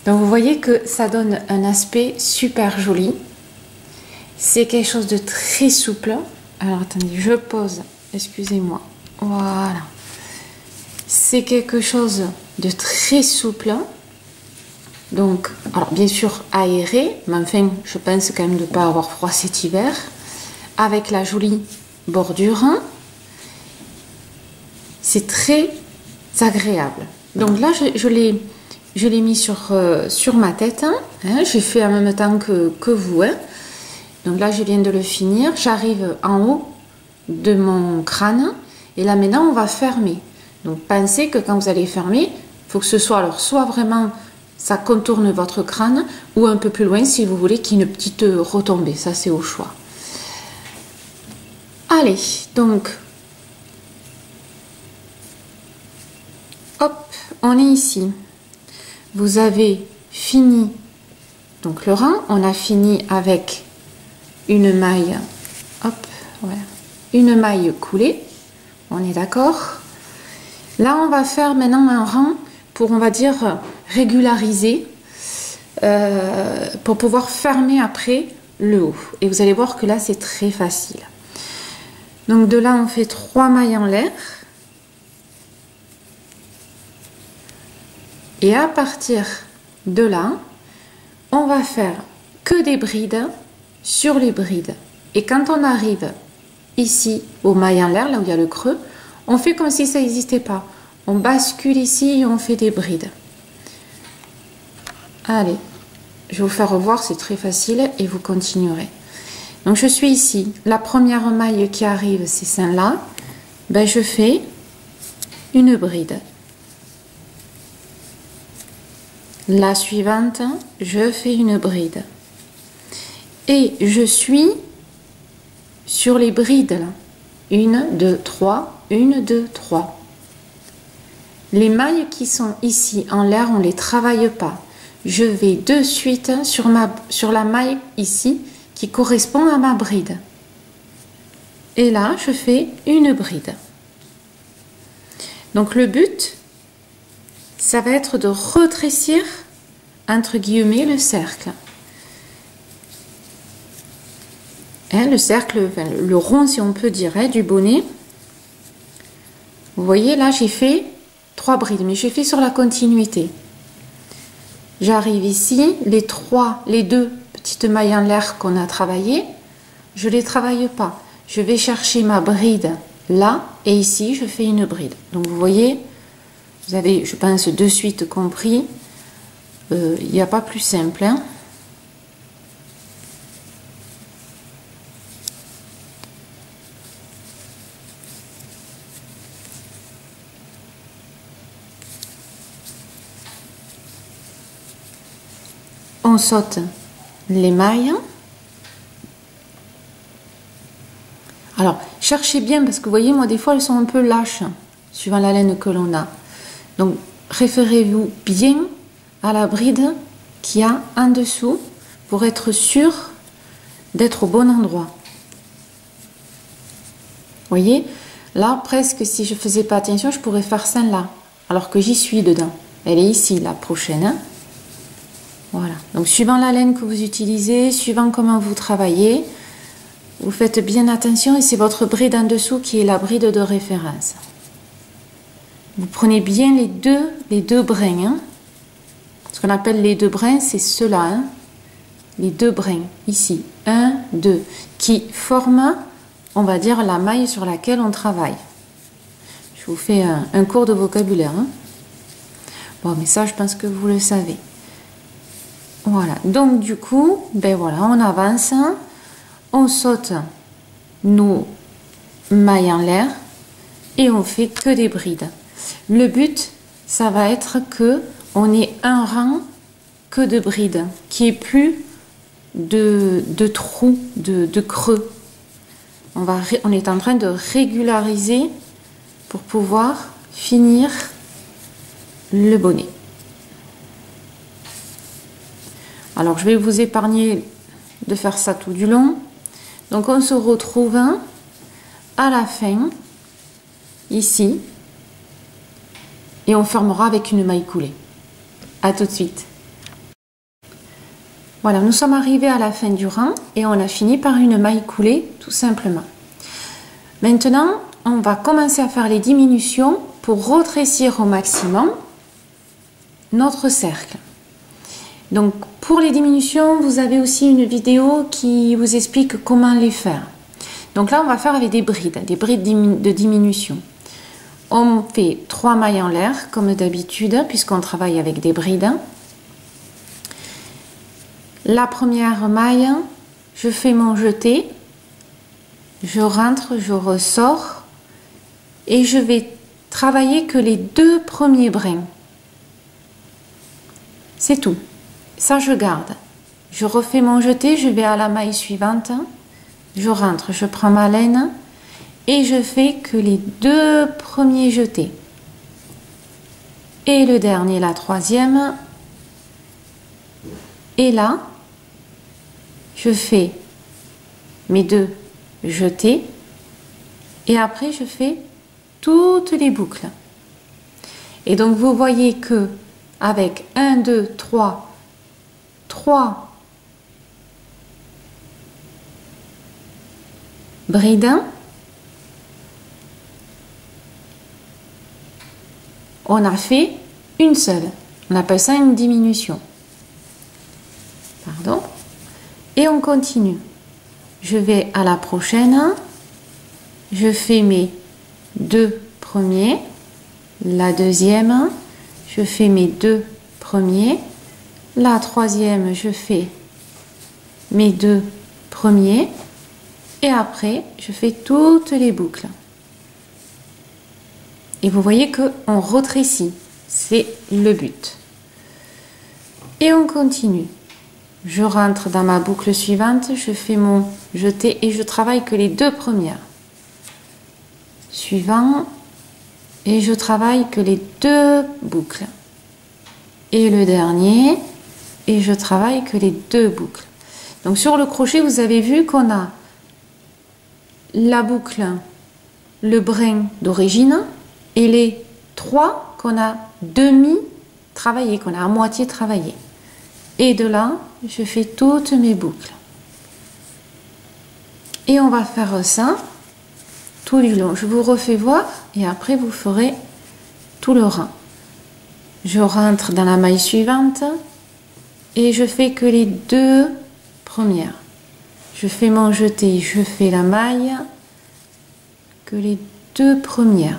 Speaker 1: Donc vous voyez que ça donne un aspect super joli. C'est quelque chose de très souple. Alors attendez, je pose, excusez-moi. Voilà. C'est quelque chose de très souple. Donc, alors bien sûr aéré, mais enfin je pense quand même de ne pas avoir froid cet hiver. Avec la jolie bordure. C'est très agréable. Donc là, je l'ai mis sur ma tête. Hein. J'ai fait en même temps que vous. Hein. Donc là, je viens de le finir. J'arrive en haut de mon crâne. Et là, maintenant, on va fermer. Donc, pensez que quand vous allez fermer, il faut que ce soit, alors, soit vraiment, ça contourne votre crâne, ou un peu plus loin, si vous voulez, qu'il y ait une petite retombée. Ça, c'est au choix. Allez, donc, hop, on est ici. Vous avez fini, donc le rang, on a fini avec une maille, hop, voilà, une maille coulée, on est d'accord. Là, on va faire maintenant un rang pour, on va dire, régulariser, pour pouvoir fermer après le haut. Et vous allez voir que là, c'est très facile. Donc de là, on fait 3 mailles en l'air. Et à partir de là, on va faire que des brides sur les brides. Et quand on arrive ici aux mailles en l'air, là où il y a le creux, on fait comme si ça n'existait pas. On bascule ici et on fait des brides. Allez, je vais vous faire revoir, c'est très facile et vous continuerez. Donc je suis ici, la première maille qui arrive, c'est celle-là. Ben, je fais une bride. La suivante, je fais une bride. Et je suis sur les brides là. 1, 2, 3, 1, 2, 3. Les mailles qui sont ici en l'air, on ne les travaille pas. Je vais de suite sur la maille ici qui correspond à ma bride. Et là, je fais une bride. Donc le but, ça va être de retrécir, entre guillemets, le cercle. Le cercle, le rond, si on peut dire, du bonnet. Vous voyez, là, j'ai fait 3 brides, mais j'ai fait sur la continuité. J'arrive ici, les 2 petites mailles en l'air qu'on a travaillées, je ne les travaille pas. Je vais chercher ma bride là, et ici, je fais une bride. Donc, vous voyez, vous avez, je pense, de suite compris. Il n'y a pas plus simple, hein. On saute les mailles. Alors, cherchez bien parce que vous voyez, moi, des fois, elles sont un peu lâches, suivant la laine que l'on a. Donc, référez-vous bien à la bride qu'il y a en dessous pour être sûr d'être au bon endroit. Vous voyez, là, presque, si je ne faisais pas attention, je pourrais faire celle-là, alors que j'y suis dedans. Elle est ici, la prochaine, hein. Voilà, donc suivant la laine que vous utilisez, suivant comment vous travaillez, vous faites bien attention et c'est votre bride en dessous qui est la bride de référence. Vous prenez bien les deux brins, hein. Ce qu'on appelle les 2 brins, c'est ceux-là, hein. Les 2 brins, ici, 1, 2, qui forment, on va dire, la maille sur laquelle on travaille. Je vous fais un cours de vocabulaire, hein. Bon, mais ça, je pense que vous le savez. Voilà, donc du coup, ben voilà, on avance, on saute nos mailles en l'air et on fait que des brides. Le but, ça va être que on ait un rang que de brides, qu'il n'y ait plus de trous, de creux. On est en train de régulariser pour pouvoir finir le bonnet. Alors, je vais vous épargner de faire ça tout du long. Donc, on se retrouve à la fin, ici, et on fermera avec une maille coulée. À tout de suite. Voilà, nous sommes arrivés à la fin du rang et on a fini par une maille coulée, tout simplement. Maintenant, on va commencer à faire les diminutions pour retrécir au maximum notre cercle. Donc, pour les diminutions, vous avez aussi une vidéo qui vous explique comment les faire. Donc là, on va faire avec des brides de diminution. On fait 3 mailles en l'air, comme d'habitude, puisqu'on travaille avec des brides. La première maille, je fais mon jeté, je rentre, je ressors, et je vais travailler que les 2 premiers brins. C'est tout. Ça, je garde. Je refais mon jeté, je vais à la maille suivante, je rentre, je prends ma laine et je fais que les 2 premiers jetés. Et le dernier, la troisième. Et là, je fais mes 2 jetés et après, je fais toutes les boucles. Et donc, vous voyez que avec 1, 2, 3 brides, on a fait une seule. On appelle ça une diminution. Pardon. Et on continue. Je vais à la prochaine. Je fais mes 2 premiers. La deuxième. Je fais mes 2 premiers. La troisième, je fais mes 2 premiers. Et après, je fais toutes les boucles. Et vous voyez qu'on retrécit. C'est le but. Et on continue. Je rentre dans ma boucle suivante, je fais mon jeté et je travaille que les 2 premières. Suivant, et je travaille que les 2 boucles. Et le dernier, et je travaille que les 2 boucles. Donc sur le crochet, vous avez vu qu'on a la boucle, le brin d'origine et les 3 qu'on a demi travaillé, qu'on a à moitié travaillé. Et de là, je fais toutes mes boucles. Et on va faire ça tout du long. Je vous refais voir et après vous ferez tout le rang. Je rentre dans la maille suivante et je fais que les 2 premières. Je fais mon jeté, je fais la maille que les 2 premières.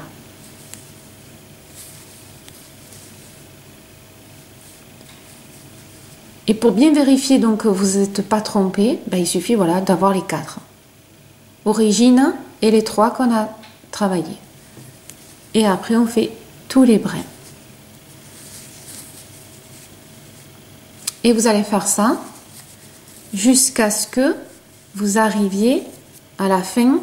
Speaker 1: Et pour bien vérifier donc que vous n'êtes pas trompé, ben, il suffit voilà, d'avoir les 4. Origine et les 3 qu'on a travaillé. Et après on fait tous les brins. Et vous allez faire ça jusqu'à ce que vous arriviez à la fin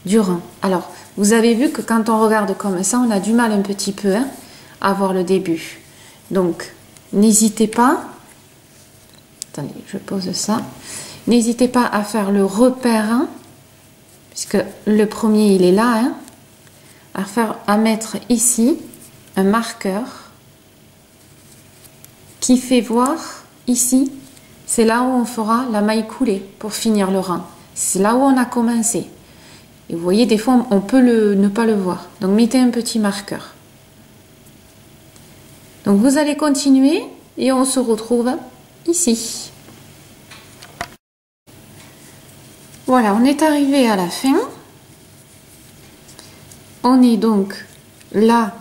Speaker 1: du rang. Alors, vous avez vu que quand on regarde comme ça, on a du mal un petit peu hein, à voir le début. Donc, n'hésitez pas, attendez, je pose ça, n'hésitez pas à faire le repère, hein, puisque le premier il est là, hein, à mettre ici un marqueur qui fait voir ici, c'est là où on fera la maille coulée pour finir le rang. C'est là où on a commencé. Et vous voyez, des fois on peut ne pas le voir. Donc mettez un petit marqueur. Donc vous allez continuer et on se retrouve ici. Voilà, on est arrivé à la fin. On est donc là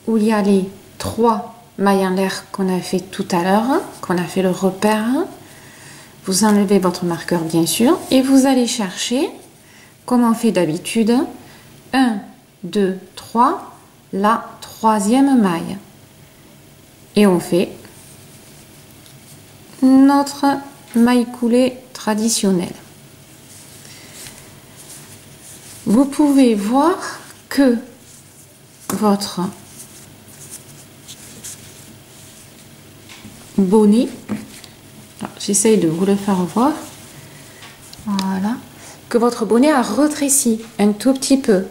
Speaker 1: où il y a les 3 mailles en l'air qu'on a fait tout à l'heure, qu'on a fait le repère. Vous enlevez votre marqueur bien sûr et vous allez chercher, comme on fait d'habitude, 1, 2, 3, la 3e maille. Et on fait notre maille coulée traditionnelle. Vous pouvez voir que votre bonnet, j'essaye de vous le faire voir, voilà, que votre bonnet a rétréci un tout petit peu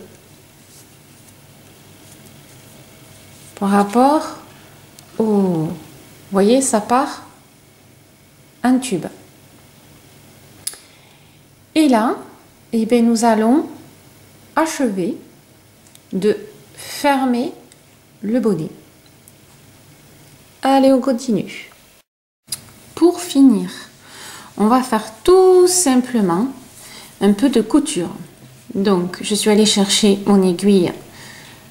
Speaker 1: par rapport au, vous voyez, ça part un tube. Et là, eh bien, nous allons achever de fermer le bonnet. Allez, on continue. Pour finir, on va faire tout simplement un peu de couture. Donc, je suis allée chercher mon aiguille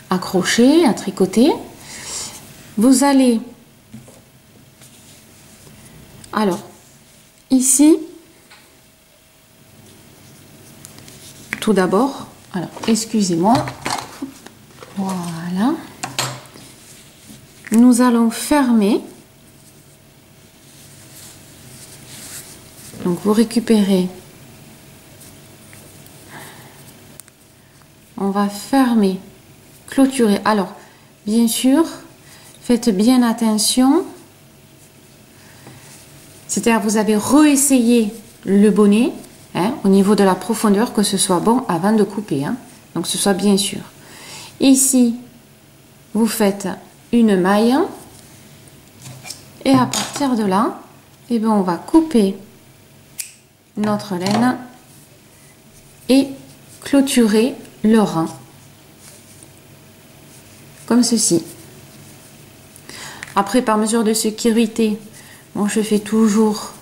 Speaker 1: à crochet, à tricoter. Vous allez, alors, ici, tout d'abord, alors, excusez-moi, voilà, nous allons fermer. Donc vous récupérez, on va fermer, clôturer. Alors bien sûr, faites bien attention, c'est-à-dire vous avez réessayé le bonnet hein, au niveau de la profondeur, que ce soit bon avant de couper, hein, donc ce soit bien sûr. Ici, vous faites une maille et à partir de là, eh bien, on va couper notre laine et clôturer le rang comme ceci. Après, par mesure de sécurité, bon, je fais toujours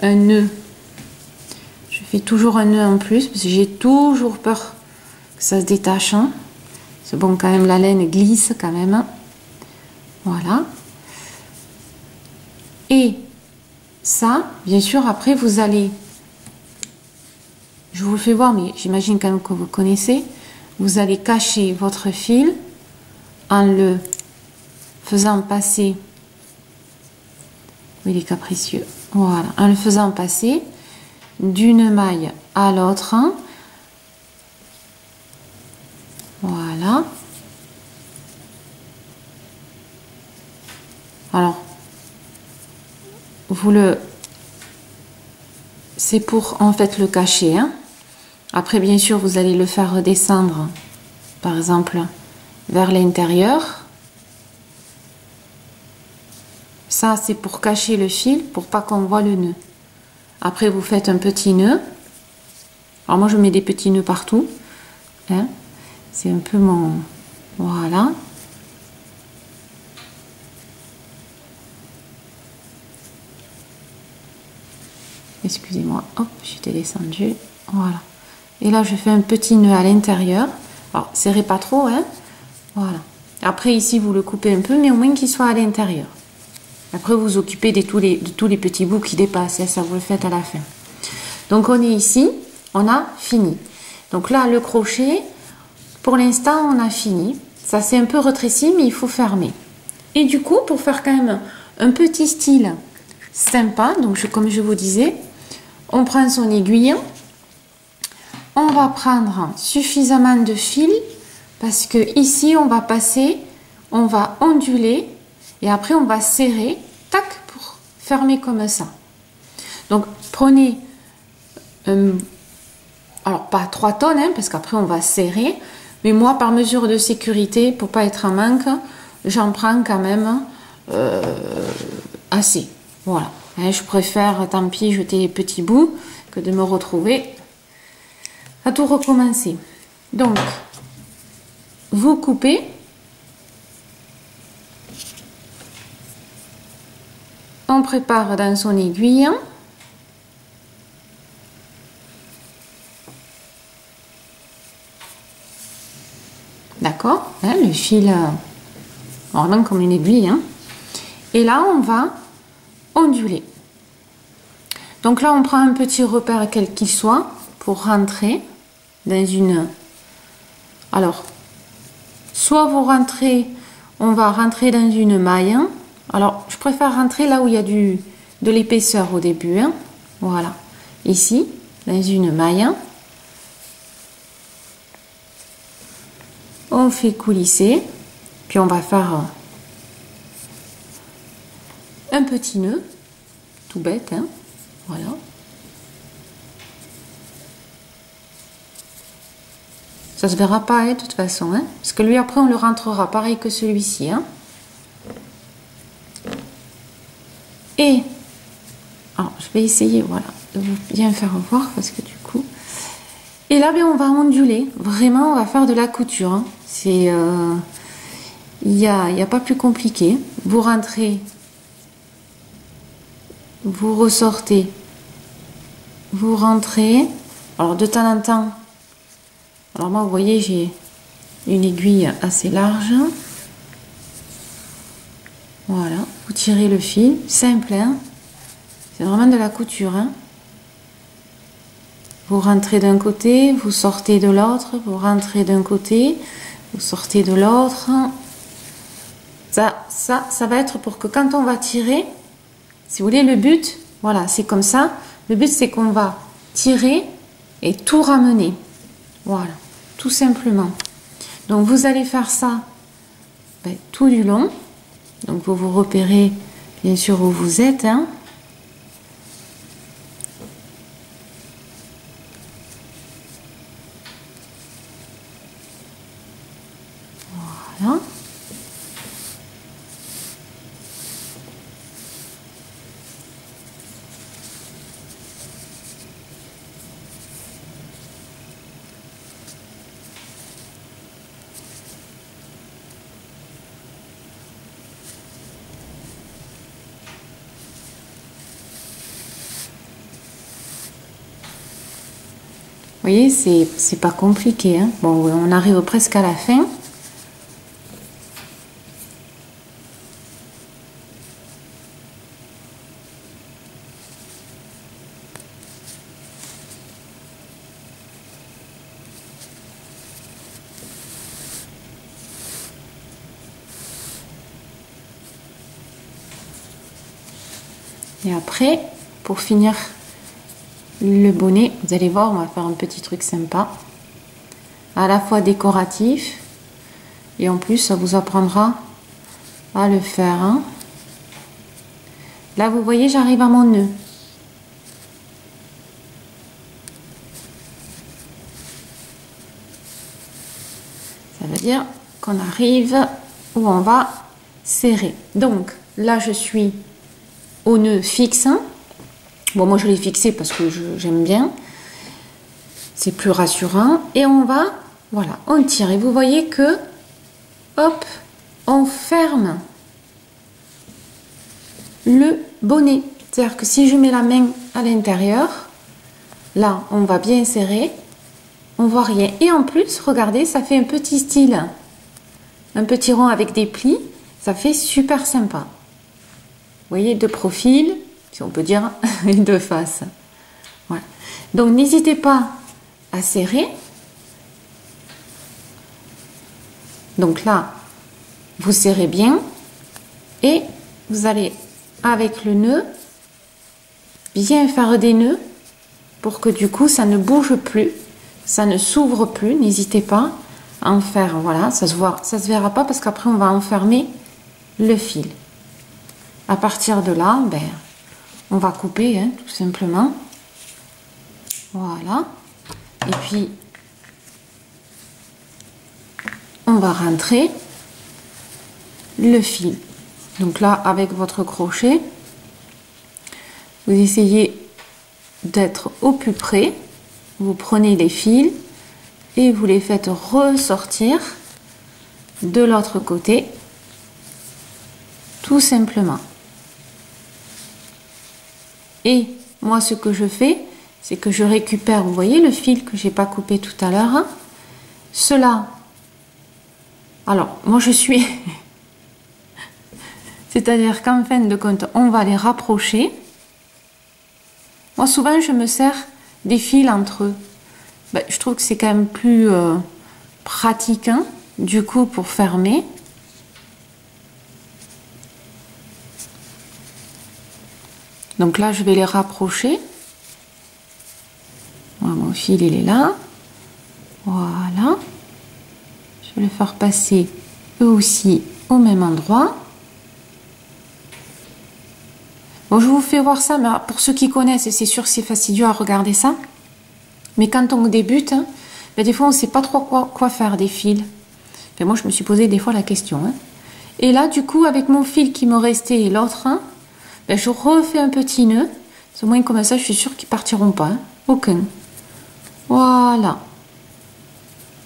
Speaker 1: un nœud, en plus parce que j'ai toujours peur que ça se détache, hein. C'est bon, quand même la laine glisse quand même, voilà. Et ça, bien sûr, après vous allez, je vous le fais voir, mais j'imagine quand même que vous connaissez, vous allez cacher votre fil en le faisant passer Oui, il est capricieux. Voilà, en le faisant passer d'une maille à l'autre. Voilà. Alors, c'est pour en fait le cacher. Hein. Après, bien sûr, vous allez le faire redescendre, par exemple, vers l'intérieur. Ça, c'est pour cacher le fil, pour pas qu'on voit le nœud. Après, vous faites un petit nœud. Alors moi, je mets des petits nœuds partout. Hein. C'est un peu mon... Voilà. Excusez-moi, hop, j'étais descendue. Voilà. Et là, je fais un petit nœud à l'intérieur. Alors, serrez pas trop, hein. Voilà. Après, ici, vous le coupez un peu, mais au moins qu'il soit à l'intérieur. Après, vous vous occupez de tous les petits bouts qui dépassent. Hein, ça, vous le faites à la fin. Donc, on est ici. On a fini. Donc là, le crochet, pour l'instant, on a fini. Ça s'est un peu rétréci, mais il faut fermer. Et du coup, pour faire quand même un petit style sympa, donc comme je vous disais, on prend son aiguille. On va prendre suffisamment de fil parce que ici, on va passer, on va onduler et après, on va serrer, tac, pour fermer comme ça. Donc, prenez... alors, pas 3 tonnes, hein, parce qu'après, on va serrer. Mais moi, par mesure de sécurité, pour pas être en manque, j'en prends quand même assez. Voilà. Hein, je préfère, tant pis, jeter les petits bouts que de me retrouver à tout recommencer. Donc, vous coupez. On prépare dans son aiguille. D'accord, hein, le fil, vraiment comme une aiguille. Hein. Et là, on va onduler. Donc là, on prend un petit repère quel qu'il soit pour rentrer dans une... Alors, soit vous rentrez, on va rentrer dans une maille. Hein. Alors, je préfère rentrer là où il y a de l'épaisseur au début. Hein. Voilà, ici, dans une maille. On fait coulisser, puis on va faire un petit nœud, tout bête, hein, voilà. Ça se verra pas, hein, de toute façon, hein, parce que lui après on le rentrera pareil que celui-ci, hein. Et, alors je vais essayer, voilà, de vous bien faire voir, parce que du coup... Et là, bien, on va onduler, vraiment, on va faire de la couture, hein. C'est... Il n'y a pas plus compliqué. Vous rentrez, vous ressortez, vous rentrez. Alors de temps en temps, alors moi vous voyez j'ai une aiguille assez large. Voilà, vous tirez le fil, simple, hein. C'est vraiment de la couture. Hein. Vous rentrez d'un côté, vous sortez de l'autre, vous rentrez d'un côté, vous sortez de l'autre. Ça va être pour que quand on va tirer, si vous voulez, le but, voilà, c'est comme ça. Le but, c'est qu'on va tirer et tout ramener. Voilà, tout simplement. Donc, vous allez faire ça tout du long. Donc, vous vous repérez, bien sûr, où vous êtes. Hein. Voilà. Vous voyez, c'est pas compliqué. Hein. Bon, on arrive presque à la fin. Et après, pour finir le bonnet, vous allez voir, on va faire un petit truc sympa, à la fois décoratif et en plus ça vous apprendra à le faire, hein. Là vous voyez, j'arrive à mon nœud. Ça veut dire qu'on arrive où on va serrer. Donc là je suis au nœud fixe. Bon, moi je l'ai fixé parce que j'aime bien, c'est plus rassurant. Et on va, voilà, on tire et vous voyez que hop, on ferme le bonnet. C'est-à-dire que si je mets la main à l'intérieur, là on va bien serrer, on voit rien. Et en plus, regardez, ça fait un petit style, un petit rond avec des plis, ça fait super sympa. Vous voyez, de profil, si on peut dire, et de face. Voilà. Donc n'hésitez pas à serrer. Donc là, vous serrez bien et vous allez avec le nœud bien faire des nœuds pour que du coup ça ne bouge plus, ça ne s'ouvre plus. N'hésitez pas à en faire, voilà, ça se verra pas parce qu'après on va enfermer le fil. À partir de là, ben, on va couper, hein, tout simplement. Voilà. Et puis on va rentrer le fil. Donc là, avec votre crochet, vous essayez d'être au plus près. Vous prenez les fils et vous les faites ressortir de l'autre côté, tout simplement. Et moi, ce que je fais, c'est que je récupère, vous voyez le fil que j'ai pas coupé tout à l'heure, hein, cela. Alors, moi je suis... C'est-à-dire qu'en fin de compte, on va les rapprocher. Moi, souvent, je me sers des fils entre eux. Ben, je trouve que c'est quand même plus pratique, hein, du coup, pour fermer. Donc là, je vais les rapprocher. Voilà, mon fil, il est là. Voilà. Je vais les faire passer eux aussi au même endroit. Bon, je vous fais voir ça, mais pour ceux qui connaissent, c'est sûr que c'est fastidieux à regarder ça. Mais quand on débute, hein, ben des fois on ne sait pas trop quoi faire des fils. Enfin, moi je me suis posé des fois la question. Hein. Et là du coup avec mon fil qui me restait et l'autre, hein, ben, je refais un petit nœud. Au moins comme ça je suis sûre qu'ils partiront pas. Hein. Aucun. Voilà.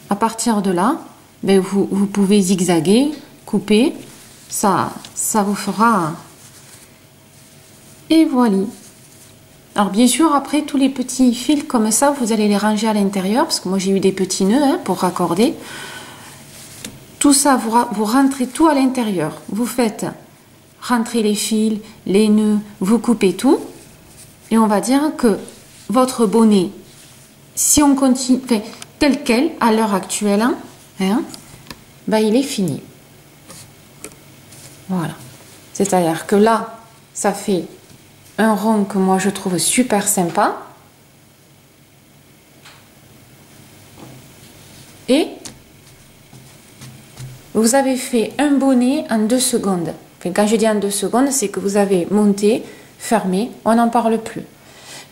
Speaker 1: À partir de là, ben, vous pouvez zigzaguer, couper. Ça vous fera... Et voilà. Alors bien sûr, après tous les petits fils comme ça, vous allez les ranger à l'intérieur, parce que moi j'ai eu des petits nœuds, hein, pour raccorder. Tout ça, vous rentrez tout à l'intérieur. Vous faites rentrer les fils, les nœuds, vous coupez tout. Et on va dire que votre bonnet, si on continue, enfin, tel quel, à l'heure actuelle, hein, ben, il est fini. Voilà. C'est-à-dire que là, ça fait un rond que moi je trouve super sympa. Et vous avez fait un bonnet en 2 secondes. Enfin, quand je dis en 2 secondes, c'est que vous avez monté, fermé, on n'en parle plus.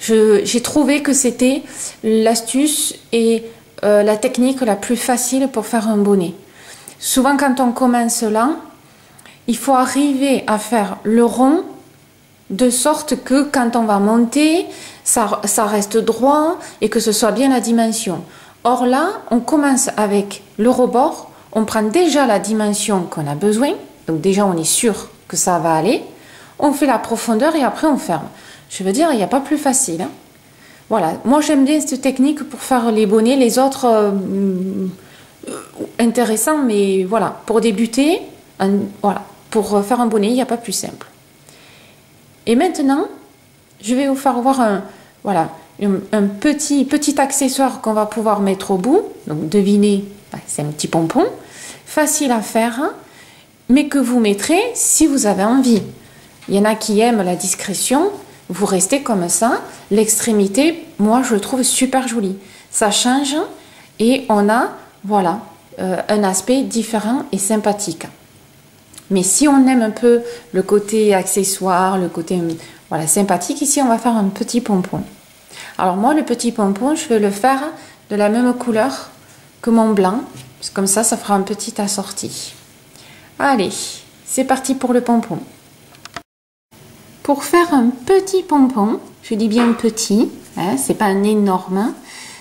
Speaker 1: J'ai trouvé que c'était l'astuce et la technique la plus facile pour faire un bonnet. Souvent quand on commence là, il faut arriver à faire le rond de sorte que quand on va monter, ça reste droit et que ce soit bien la dimension. Or là, on commence avec le rebord, on prend déjà la dimension qu'on a besoin, donc déjà on est sûr que ça va aller, on fait la profondeur et après on ferme. Je veux dire, il n'y a pas plus facile. Hein. Voilà, moi j'aime bien cette technique pour faire les bonnets, les autres intéressants, mais voilà, pour débuter, voilà, pour faire un bonnet, il n'y a pas plus simple. Et maintenant, je vais vous faire voir un petit accessoire qu'on va pouvoir mettre au bout. Donc devinez, c'est un petit pompon, facile à faire, mais que vous mettrez si vous avez envie. Il y en a qui aiment la discrétion, vous restez comme ça. L'extrémité, moi je le trouve super joli. Ça change et on a, voilà, un aspect différent et sympathique. Mais si on aime un peu le côté accessoire, le côté voilà, sympathique, ici on va faire un petit pompon. Alors moi le petit pompon, je vais le faire de la même couleur que mon blanc. Comme ça fera un petit assorti. Allez, c'est parti pour le pompon. Pour faire un petit pompon, je dis bien petit, hein, c'est pas un énorme,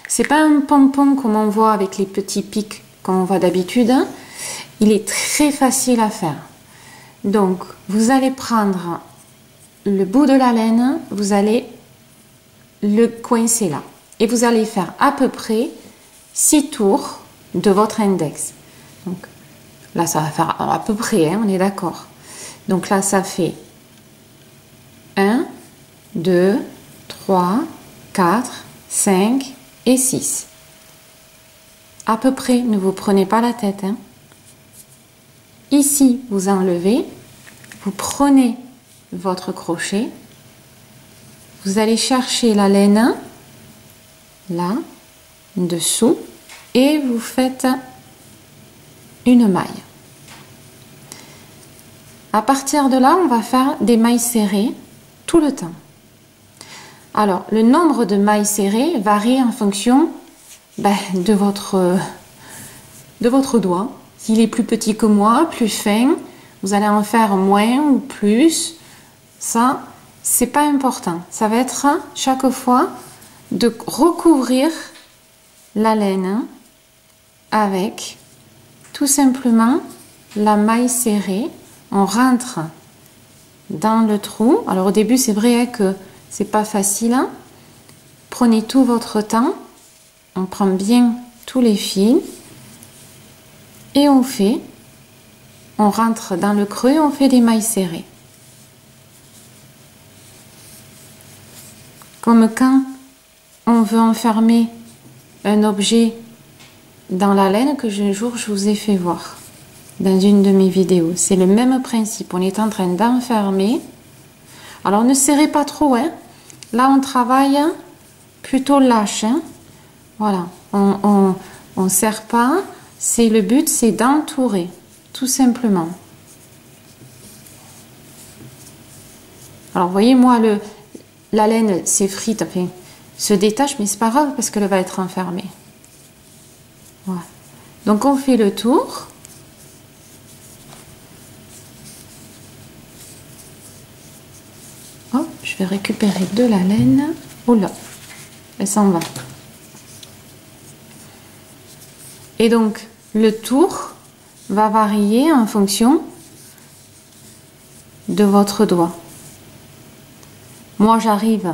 Speaker 1: c'est pas un pompon comme on voit avec les petits pics comme on voit d'habitude. Il est très facile à faire. Donc, vous allez prendre le bout de la laine, vous allez le coincer là. Et vous allez faire à peu près 6 tours de votre index. Donc, là, ça va faire à peu près, hein, on est d'accord. Donc là, ça fait 1, 2, 3, 4, 5 et 6. À peu près, ne vous prenez pas la tête. Hein. Ici, vous enlevez, vous prenez votre crochet, vous allez chercher la laine, là, dessous, et vous faites une maille. À partir de là, on va faire des mailles serrées tout le temps. Alors, le nombre de mailles serrées varie en fonction de votre doigt. S'il est plus petit que moi, plus fin, vous allez en faire moins ou plus. Ça, c'est pas important. Ça va être chaque fois de recouvrir la laine avec tout simplement la maille serrée. On rentre dans le trou. Alors au début, c'est vrai que c'est pas facile. Prenez tout votre temps. On prend bien tous les fils et on rentre dans le creux, on fait des mailles serrées. Comme quand on veut enfermer un objet dans la laine que un jour je vous ai fait voir dans une de mes vidéos. C'est le même principe, on est en train d'enfermer. Alors ne serrez pas trop, hein. Là on travaille plutôt lâche, hein. Voilà, on serre pas, c'est le but, c'est d'entourer, tout simplement. Alors voyez, moi la laine s'effrite, enfin, se détache, mais c'est pas grave parce qu'elle va être enfermée. Voilà. Donc on fait le tour. Hop, je vais récupérer de la laine. Oh là, elle s'en va. Et donc le tour va varier en fonction de votre doigt. Moi j'arrive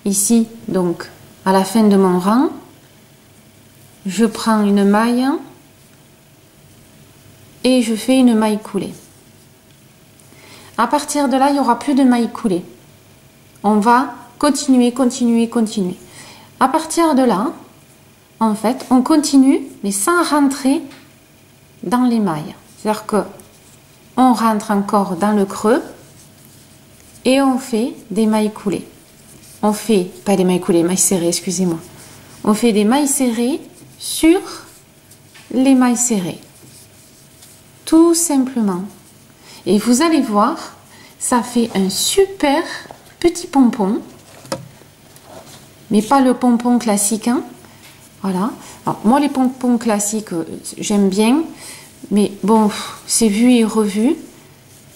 Speaker 1: ici donc à la fin de mon rang, je prends une maille et je fais une maille coulée. À partir de là, il n'y aura plus de maille coulée. On va continuer, continuer, continuer. À partir de là, en fait, on continue, mais sans rentrer dans les mailles. C'est-à-dire que on rentre encore dans le creux et on fait des mailles coulées. On fait, pas des mailles coulées, mailles serrées, excusez-moi. On fait des mailles serrées sur les mailles serrées. Tout simplement. Et vous allez voir, ça fait un super petit pompon. Mais pas le pompon classique, hein. Voilà. Alors, moi, les pompons classiques, j'aime bien. Mais bon, c'est vu et revu.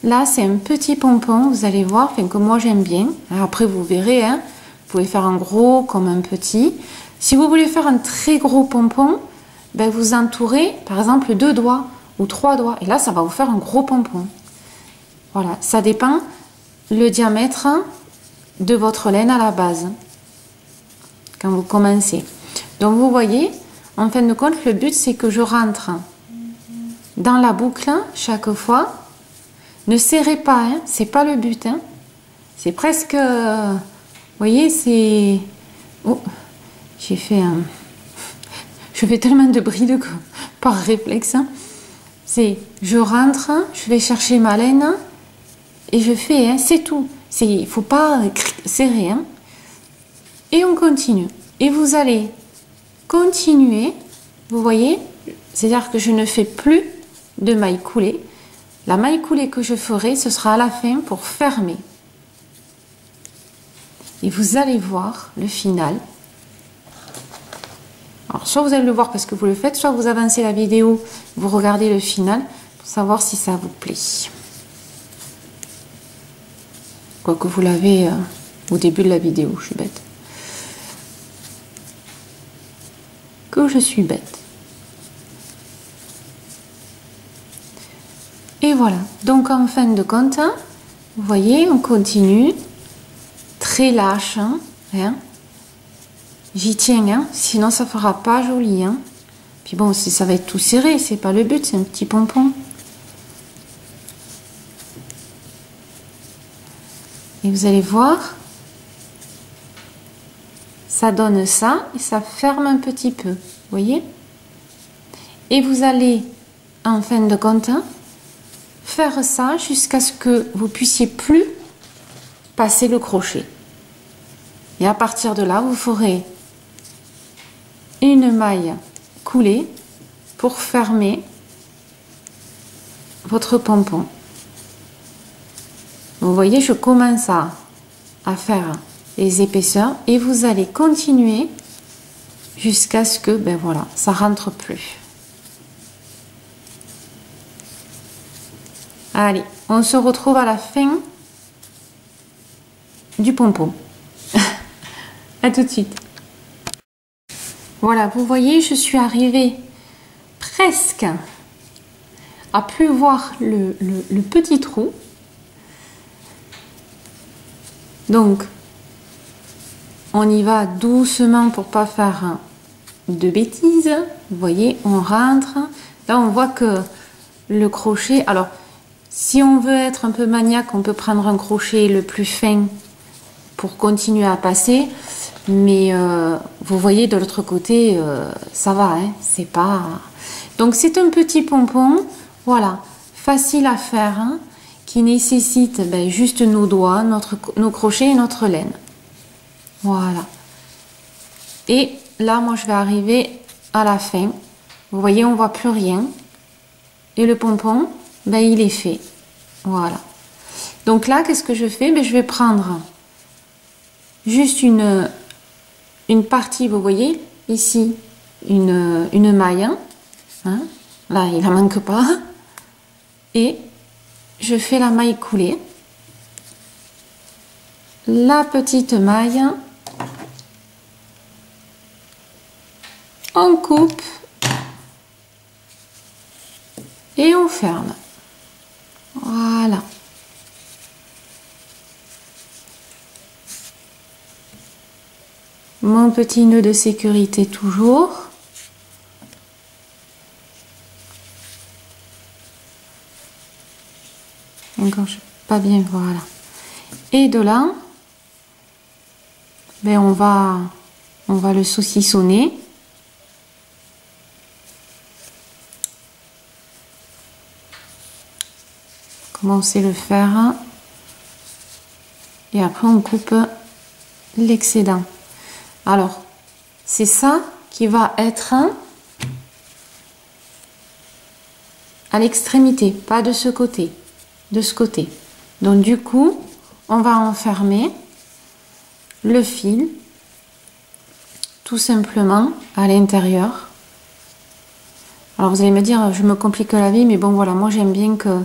Speaker 1: Là, c'est un petit pompon, vous allez voir, enfin, que moi j'aime bien. Après, vous verrez, hein, vous pouvez faire un gros comme un petit. Si vous voulez faire un très gros pompon, ben, vous entourez, par exemple, 2 doigts ou 3 doigts. Et là, ça va vous faire un gros pompon. Voilà, ça dépend le diamètre de votre laine à la base, quand vous commencez. Donc, vous voyez, en fin de compte, le but, c'est que je rentre dans la boucle chaque fois. Ne serrez pas, hein, c'est pas le but. Hein. C'est presque... vous voyez, c'est... Oh, j'ai fait un... Je fais tellement de bruit par réflexe. Hein. C'est, je rentre, je vais chercher ma laine et je fais, hein, c'est tout. Il ne faut pas serrer. Hein. Et on continue. Et vous allez continuer, vous voyez, c'est-à-dire que je ne fais plus de maille coulée. La maille coulée que je ferai, ce sera à la fin pour fermer. Et vous allez voir le final. Alors, soit vous allez le voir parce que vous le faites, soit vous avancez la vidéo, vous regardez le final pour savoir si ça vous plaît. Quoique vous l'avez au début de la vidéo, je suis bête. Que je suis bête. Et voilà. Donc, en fin de compte, hein, vous voyez, on continue. Très lâche, hein. J'y tiens, hein, sinon ça fera pas joli, hein. Puis bon, ça va être tout serré, c'est pas le but, c'est un petit pompon. Et vous allez voir, ça donne ça et ça ferme un petit peu, vous voyez. Et vous allez, en fin de compte, faire ça jusqu'à ce que vous puissiez plus passer le crochet. Et à partir de là, vous ferez une maille coulée pour fermer votre pompon. Vous voyez, je commence à faire les épaisseurs et vous allez continuer jusqu'à ce que, ben voilà, ça rentre plus. Allez, on se retrouve à la fin du pompon. À tout de suite. Voilà, vous voyez, je suis arrivée presque à plus voir le petit trou. Donc, on y va doucement pour pas faire de bêtises. Vous voyez, on rentre. Là, on voit que le crochet... Alors, si on veut être un peu maniaque, on peut prendre un crochet le plus fin pour continuer à passer. Mais vous voyez, de l'autre côté, ça va, hein, c'est pas... Donc, c'est un petit pompon, voilà, facile à faire, hein, qui nécessite ben, juste nos doigts, nos crochets et notre laine. Voilà. Et là, moi, je vais arriver à la fin. Vous voyez, on voit plus rien. Et le pompon, ben, il est fait. Voilà. Donc là, qu'est-ce que je fais? Ben, je vais prendre juste une partie, vous voyez, ici, une maille. Hein. Là, il n'en manque pas. Et je fais la maille coulée. La petite maille. On coupe. Et on ferme. Voilà. Mon petit nœud de sécurité toujours. Encore, je ne peux pas bien, voilà. Et de là, ben on va le saucissonner. Comment on sait le faire. Et après, on coupe l'excédent. Alors, c'est ça qui va être à l'extrémité, pas de ce côté, de ce côté. Donc, du coup, on va enfermer le fil tout simplement à l'intérieur. Alors, vous allez me dire, je me complique la vie, mais bon, voilà, moi, j'aime bien que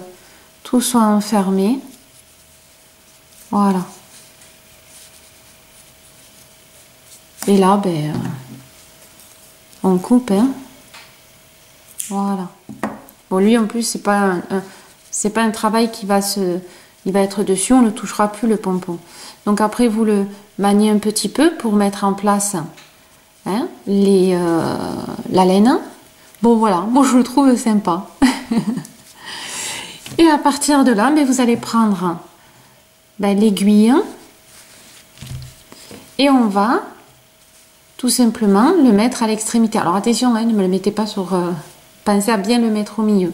Speaker 1: tout soit enfermé. Voilà. Et là, ben, on coupe, hein. Voilà. Bon, lui, en plus, c'est pas un travail qui va il va être dessus, on ne touchera plus le pompon. Donc après, vous le maniez un petit peu pour mettre en place hein, la laine. Bon, voilà. Bon, je le trouve sympa. Et à partir de là, ben, vous allez prendre ben, l'aiguille et on va tout simplement le mettre à l'extrémité. Alors attention, hein, ne me le mettez pas sur... pensez à bien le mettre au milieu.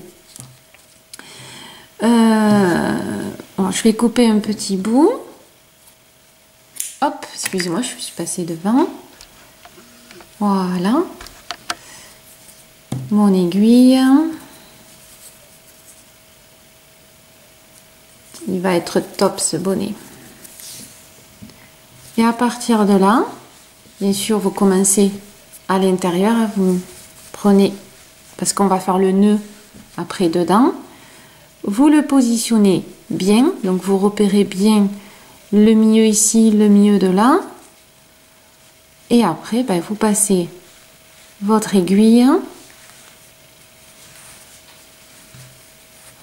Speaker 1: On Alors, je vais couper un petit bout. Hop, excusez-moi, je suis passée devant. Voilà. Mon aiguille. Il va être top ce bonnet. Et à partir de là, bien sûr, vous commencez à l'intérieur, vous prenez, parce qu'on va faire le nœud après dedans, vous le positionnez bien, donc vous repérez bien le milieu ici, le milieu de là, et après, ben, vous passez votre aiguille,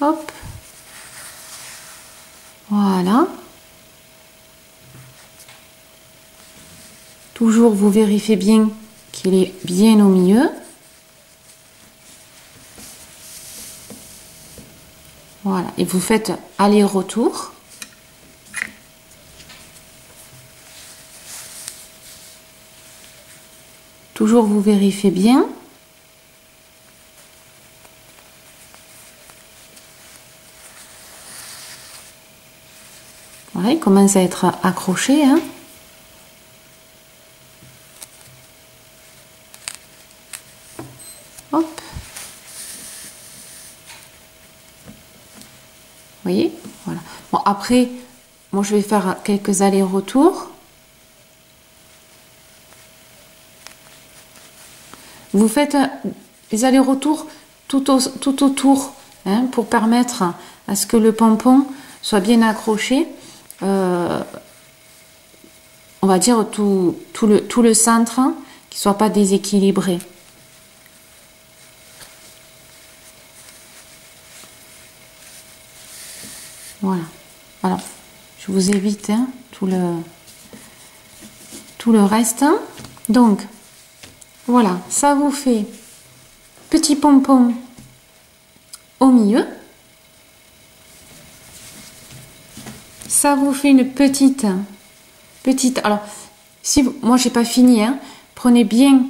Speaker 1: hop, voilà. Toujours, vous vérifiez bien qu'il est bien au milieu. Voilà, et vous faites aller-retour. Toujours, vous vérifiez bien. Voilà, il commence à être accroché, hein. Hop. Vous voyez, voilà. Bon, après, moi je vais faire quelques allers-retours. Vous faites les allers-retours tout autour, hein, pour permettre à ce que le pompon soit bien accroché. On va dire tout le centre, hein, qui ne soit pas déséquilibré. Voilà. Alors, je vous évite, hein, tout le reste. Donc, voilà, ça vous fait petit pompon au milieu. Ça vous fait une petite. Alors, si vous, moi j'ai pas fini, hein, prenez bien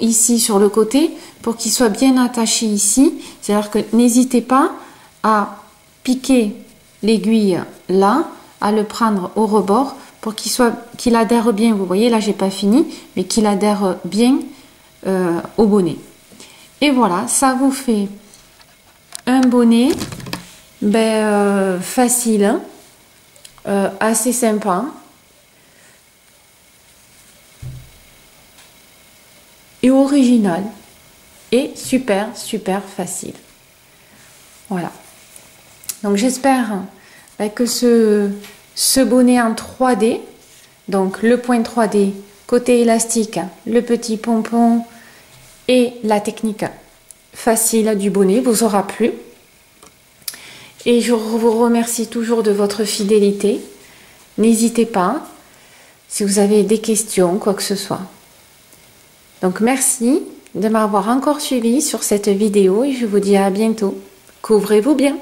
Speaker 1: ici sur le côté pour qu'il soit bien attaché ici. C'est-à-dire que n'hésitez pas à piquer l'aiguille là, à le prendre au rebord pour qu'il adhère bien. Vous voyez, là j'ai pas fini, mais qu'il adhère bien au bonnet. Et voilà, ça vous fait un bonnet facile, hein, assez sympa et original et super facile. Voilà. Donc j'espère que ce bonnet en 3D, donc le point 3D, côté élastique, le petit pompon et la technique facile du bonnet vous aura plu. Et je vous remercie toujours de votre fidélité. N'hésitez pas si vous avez des questions, quoi que ce soit. Donc merci de m'avoir encore suivi sur cette vidéo et je vous dis à bientôt. Couvrez-vous bien.